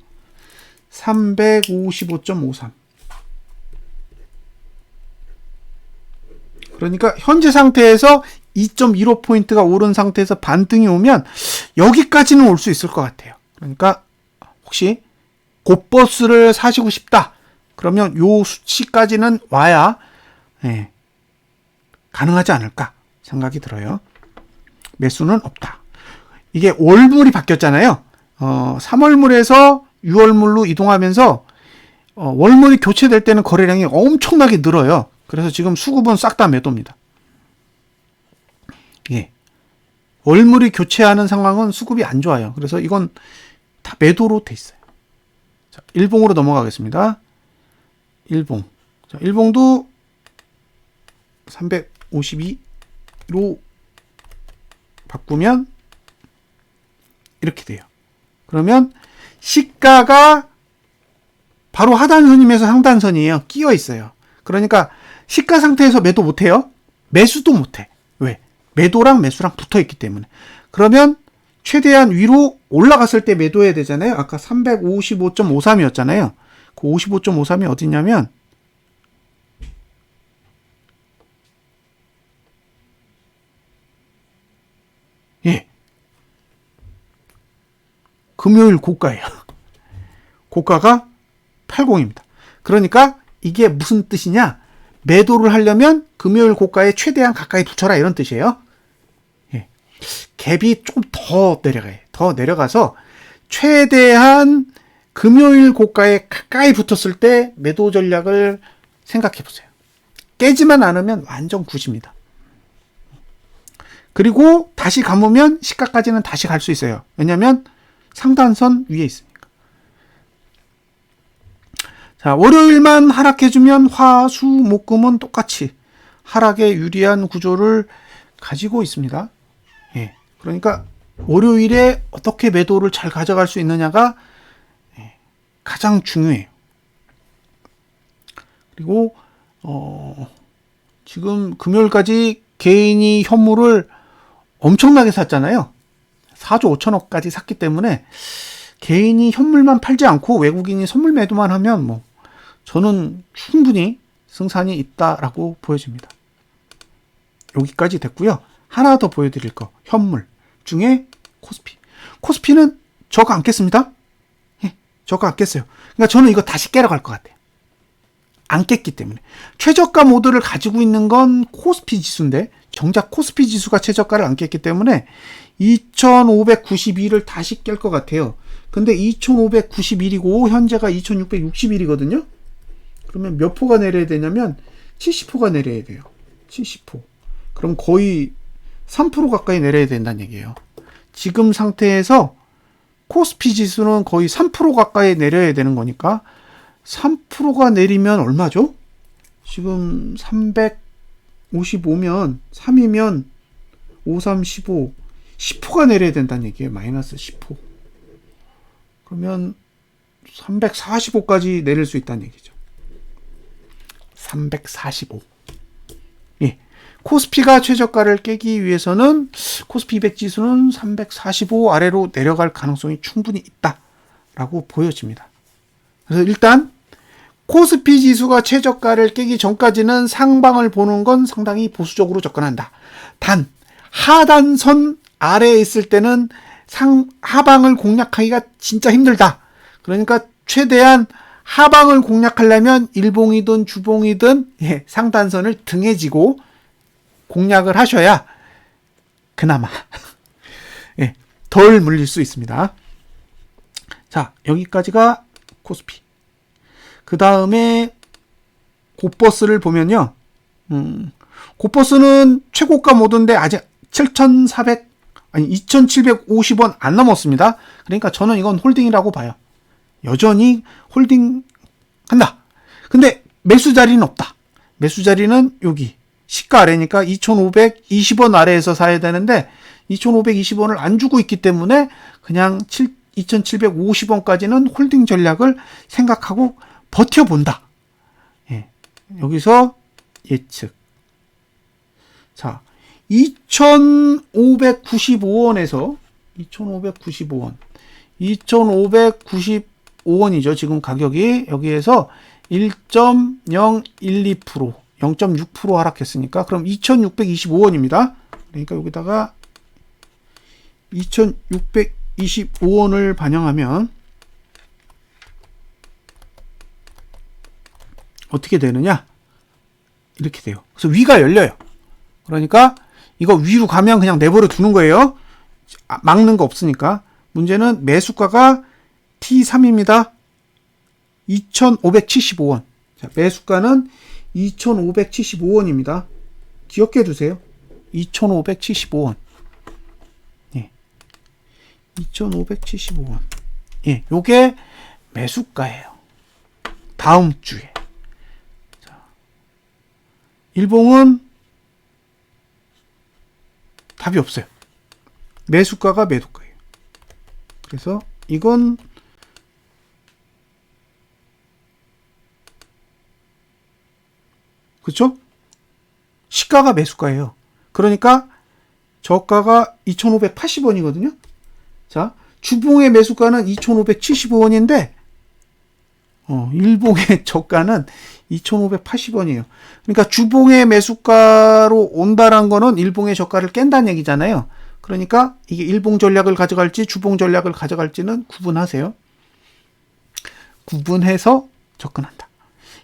355.53. 그러니까 현재 상태에서 2.15포인트가 오른 상태에서 반등이 오면 여기까지는 올 수 있을 것 같아요. 그러니까 혹시 곧버스를 사시고 싶다. 그러면 요 수치까지는 와야 가능하지 않을까 생각이 들어요. 매수는 없다. 이게 월물이 바뀌었잖아요. 3월물에서 6월물로 이동하면서 월물이 교체될 때는 거래량이 엄청나게 늘어요. 그래서 지금 수급은 싹 다 매도입니다. 예. 월물이 교체하는 상황은 수급이 안 좋아요. 그래서 이건 다 매도로 돼 있어요. 자, 일봉으로 넘어가겠습니다. 일봉. 자, 일봉도 352로 바꾸면 이렇게 돼요. 그러면 시가가 바로 하단선이면서 상단선이에요. 끼어 있어요. 그러니까 시가 상태에서 매도 못해요. 매수도 못해. 왜? 매도랑 매수랑 붙어있기 때문에. 그러면 최대한 위로 올라갔을 때 매도해야 되잖아요. 아까 355.53이었잖아요. 그 55.53이 어디냐면 예, 금요일 고가예요. 고가가 80입니다. 그러니까 이게 무슨 뜻이냐? 매도를 하려면 금요일 고가에 최대한 가까이 붙여라 이런 뜻이에요. 예. 갭이 조금 더 내려가요. 더 내려가서 최대한 금요일 고가에 가까이 붙었을 때 매도 전략을 생각해 보세요. 깨지만 않으면 완전 굿입니다. 그리고 다시 감으면 시가까지는 다시 갈 수 있어요. 왜냐하면 상단선 위에 있으니까. 자, 월요일만 하락해주면 화, 수, 목, 금은 똑같이 하락에 유리한 구조를 가지고 있습니다. 예, 그러니까 월요일에 어떻게 매도를 잘 가져갈 수 있느냐가 가장 중요해요. 그리고 지금 금요일까지 개인이 현물을 엄청나게 샀잖아요. 4조 5천억까지 샀기 때문에 개인이 현물만 팔지 않고 외국인이 선물 매도만 하면 뭐 저는 충분히 승산이 있다라고 보여집니다. 여기까지 됐고요. 하나 더 보여드릴 거, 현물 중에 코스피. 코스피는 저거 안 깼습니다. 예, 저거 안 깼어요. 그러니까 저는 이거 다시 깨러 갈 것 같아요. 안 깼기 때문에. 최저가 모드를 가지고 있는 건 코스피 지수인데 정작 코스피 지수가 최저가를 안 깼기 때문에 2592를 다시 깰 것 같아요. 근데 2591이고 현재가 2661이거든요. 그러면 몇 포가 내려야 되냐면 70포가 내려야 돼요. 70포. 그럼 거의 3% 가까이 내려야 된다는 얘기예요. 지금 상태에서 코스피 지수는 거의 3% 가까이 내려야 되는 거니까 3%가 내리면 얼마죠? 지금 355면 3이면 5, 3, 15 10%가 내려야 된다는 얘기예요. 마이너스 10%. 그러면 345까지 내릴 수 있다는 얘기죠. 345. 예. 코스피가 최저가를 깨기 위해서는 코스피 200 지수는 345 아래로 내려갈 가능성이 충분히 있다라고 보여집니다. 그래서 일단 코스피 지수가 최저가를 깨기 전까지는 상방을 보는 건 상당히 보수적으로 접근한다. 단 하단선 아래에 있을 때는 하방을 공략하기가 진짜 힘들다. 그러니까 최대한 하방을 공략하려면 일봉이든 주봉이든 상단선을 등에 지고 공략을 하셔야 그나마 덜 물릴 수 있습니다. 자, 여기까지가 코스피. 그 다음에 고버스를 보면요. 고버스는 최고가 모드인데 아직 2,750원 안 넘었습니다. 그러니까 저는 이건 홀딩이라고 봐요. 여전히 홀딩 한다. 근데 매수 자리는 없다. 매수 자리는 여기 시가 아래니까 2,520원 아래에서 사야 되는데 2,520원을 안 주고 있기 때문에 그냥 2,750원까지는 홀딩 전략을 생각하고 버텨본다. 예. 여기서 예측. 자, 2,595원에서 2,595원이죠. 지금 가격이 여기에서 1.012%, 0.6% 하락했으니까 그럼 2,625원입니다. 그러니까 여기다가 2,625원을 반영하면 어떻게 되느냐? 이렇게 돼요. 그래서 위가 열려요. 그러니까 이거 위로 가면 그냥 내버려 두는 거예요. 막는 거 없으니까. 문제는 매수가가 T3입니다. 2,575원. 자, 매수가는 2,575원입니다. 기억해 두세요. 2,575원. 예. 2,575원. 예, 요게 매수가예요. 다음 주에. 자, 일봉은 답이 없어요. 매수가가 매도가예요. 그래서 이건 그렇죠? 시가가 매수가예요. 그러니까 저가가 2,580원이거든요. 자, 주봉의 매수가는 2,575원인데 일봉의 저가는 2,580원이에요. 그러니까 주봉의 매수가로 온다란 거는 일봉의 저가를 깬다는 얘기잖아요. 그러니까 이게 일봉 전략을 가져갈지 주봉 전략을 가져갈지는 구분하세요. 구분해서 접근한다.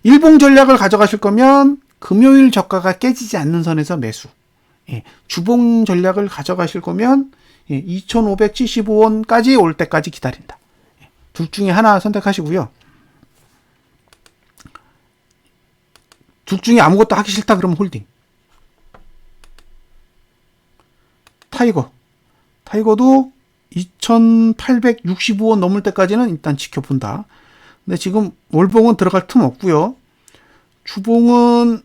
일봉 전략을 가져가실 거면 금요일 저가가 깨지지 않는 선에서 매수. 예, 주봉 전략을 가져가실 거면 2,575원까지 올 때까지 기다린다. 두 둘 중에 하나 선택하시고요. 둘 중에 아무것도 하기 싫다 그러면 홀딩. 타이거도 2,865원 넘을 때까지는 일단 지켜본다. 근데 지금 월봉은 들어갈 틈 없고요. 주봉은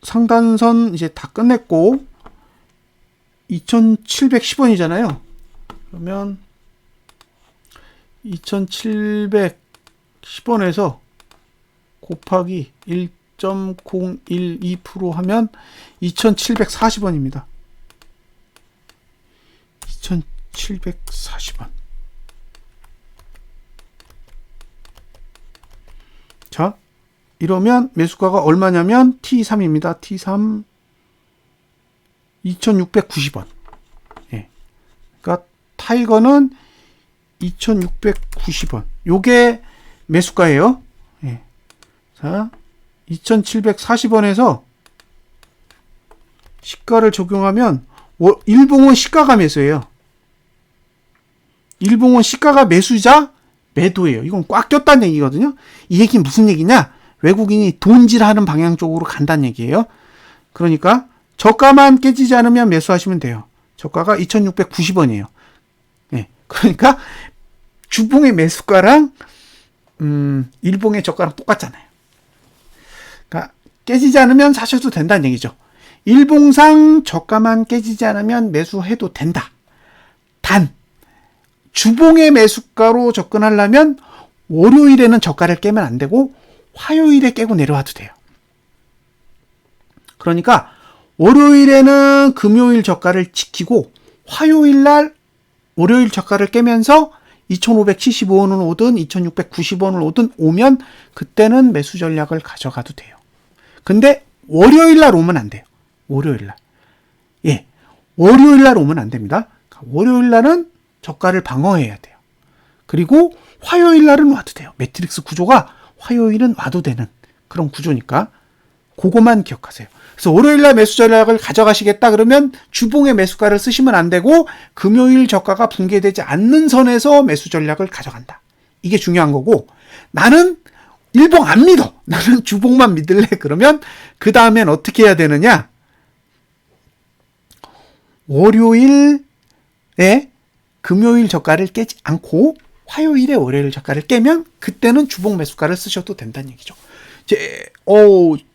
상단선 이제 다 끝냈고 2,710원이잖아요. 그러면 2,710원에서 곱하기 1.012% 하면 2,740원입니다. 2,740원. 자, 이러면 매수가가 얼마냐면 T3입니다. T3 2,690원. 예. 그러니까 타이거는 2,690원. 요게 매수가예요. 예. 자, 2,740원에서 시가를 적용하면 일봉은 시가가 매수예요. 일봉은 시가가 매수자 매도예요. 이건 꽉 꼈다는 얘기거든요. 이 얘기는 무슨 얘기냐? 외국인이 돈질하는 방향 쪽으로 간다는 얘기예요. 그러니까 저가만 깨지지 않으면 매수하시면 돼요. 저가가 2,690원이에요. 네. 그러니까 주봉의 매수가랑 일봉의 저가랑 똑같잖아요. 그러니까 깨지지 않으면 사셔도 된다는 얘기죠. 일봉상 저가만 깨지지 않으면 매수해도 된다. 단 주봉의 매수가로 접근하려면 월요일에는 저가를 깨면 안 되고 화요일에 깨고 내려와도 돼요. 그러니까 월요일에는 금요일 저가를 지키고 화요일날 월요일 저가를 깨면서 2,575원을 오든 2,690원을 오든 오면 그때는 매수 전략을 가져가도 돼요. 근데 월요일날 오면 안 돼요. 월요일날. 예. 월요일날 오면 안 됩니다. 월요일날은 저가를 방어해야 돼요. 그리고 화요일날은 와도 돼요. 매트릭스 구조가 화요일은 와도 되는 그런 구조니까 그거만 기억하세요. 그래서 월요일날 매수 전략을 가져가시겠다 그러면 주봉의 매수가를 쓰시면 안 되고 금요일 저가가 붕괴되지 않는 선에서 매수 전략을 가져간다. 이게 중요한 거고 나는 일봉 안 믿어. 나는 주봉만 믿을래. 그러면 그 다음엔 어떻게 해야 되느냐? 월요일에 금요일 저가를 깨지 않고 화요일에 월요일 저가를 깨면 그때는 주봉 매수가를 쓰셔도 된다는 얘기죠.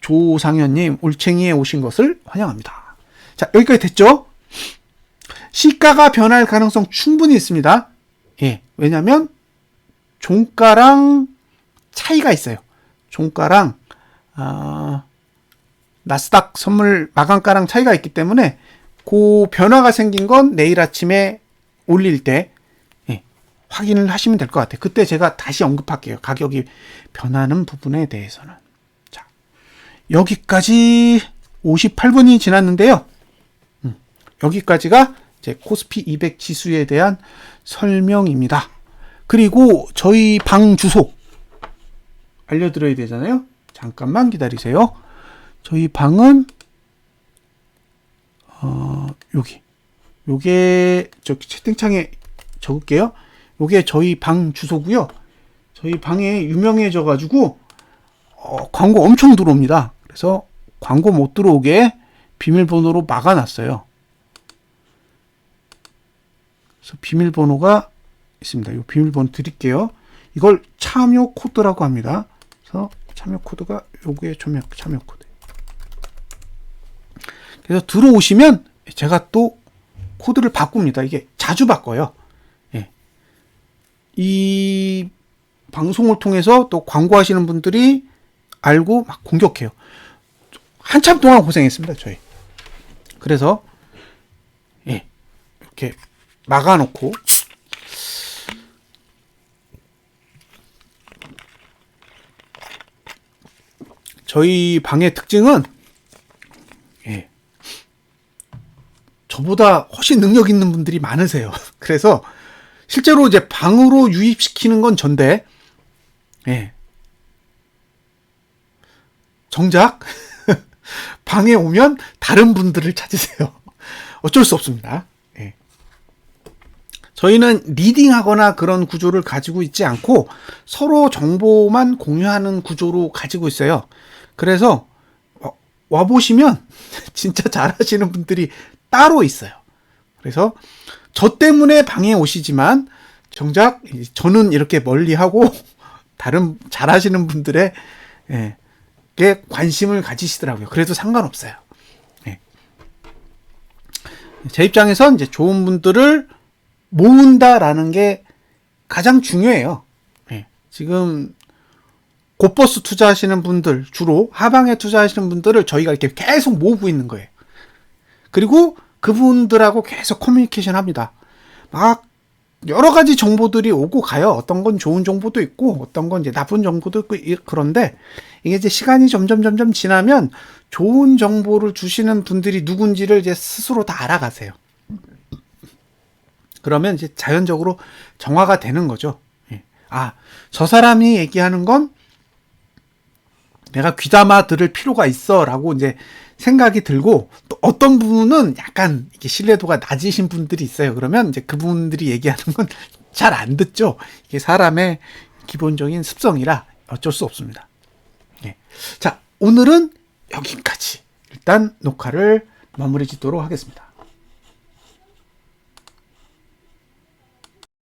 조상현님 올챙이에 오신 것을 환영합니다. 자, 여기까지 됐죠? 시가가 변할 가능성 충분히 있습니다. 예, 왜냐면 종가랑 차이가 있어요. 종가랑 나스닥 선물 마감가랑 차이가 있기 때문에 그 변화가 생긴 건 내일 아침에 올릴 때 확인을 하시면 될 것 같아요. 그때 제가 다시 언급할게요. 가격이 변하는 부분에 대해서는. 자, 여기까지 58분이 지났는데요. 여기까지가 제 코스피 200 지수에 대한 설명입니다. 그리고 저희 방 주소 알려드려야 되잖아요. 잠깐만 기다리세요. 저희 방은 요게 저 채팅창에 적을게요. 요게 저희 방 주소고요. 저희 방에 유명해져 가지고 광고 엄청 들어옵니다. 그래서 광고 못 들어오게 비밀번호로 막아놨어요. 그래서 비밀번호가 있습니다. 이 비밀번호 드릴게요. 이걸 참여 코드라고 합니다. 그래서 참여 코드가 요게 참여 코드. 그래서 들어오시면 제가 또 코드를 바꿉니다. 이게 자주 바꿔요. 이 방송을 통해서 또 광고하시는 분들이 알고 막 공격해요. 한참 동안 고생했습니다, 저희. 그래서 이렇게 막아놓고 저희 방의 특징은 저보다 훨씬 능력 있는 분들이 많으세요. 그래서 실제로 이제 방으로 유입시키는 건 전데, 정작 방에 오면 다른 분들을 찾으세요. 어쩔 수 없습니다. 저희는 리딩하거나 그런 구조를 가지고 있지 않고 서로 정보만 공유하는 구조로 가지고 있어요. 그래서 와보시면 진짜 잘하시는 분들이 따로 있어요. 그래서 저 때문에 방에 오시지만 정작 저는 이렇게 멀리하고 다른 잘하시는 분들의 게 관심을 가지시더라고요. 그래도 상관없어요. 제 입장에선 이제 좋은 분들을 모은다라는 게 가장 중요해요. 지금 고버스 투자하시는 분들, 주로 하방에 투자하시는 분들을 저희가 이렇게 계속 모으고 있는 거예요. 그리고 그분들하고 계속 커뮤니케이션 합니다. 막 여러 가지 정보들이 오고 가요. 어떤 건 좋은 정보도 있고, 어떤 건 이제 나쁜 정보도 있고, 그런데 이게 이제 시간이 점점 지나면 좋은 정보를 주시는 분들이 누군지를 이제 스스로 다 알아가세요. 그러면 이제 자연적으로 정화가 되는 거죠. 아, 저 사람이 얘기하는 건 내가 귀담아 들을 필요가 있어 라고 이제 생각이 들고, 또 어떤 부분은 약간 이렇게 신뢰도가 낮으신 분들이 있어요. 그러면 이제 그분들이 얘기하는 건 잘 안 듣죠. 이게 사람의 기본적인 습성이라 어쩔 수 없습니다. 자, 오늘은 여기까지 일단 녹화를 마무리 짓도록 하겠습니다.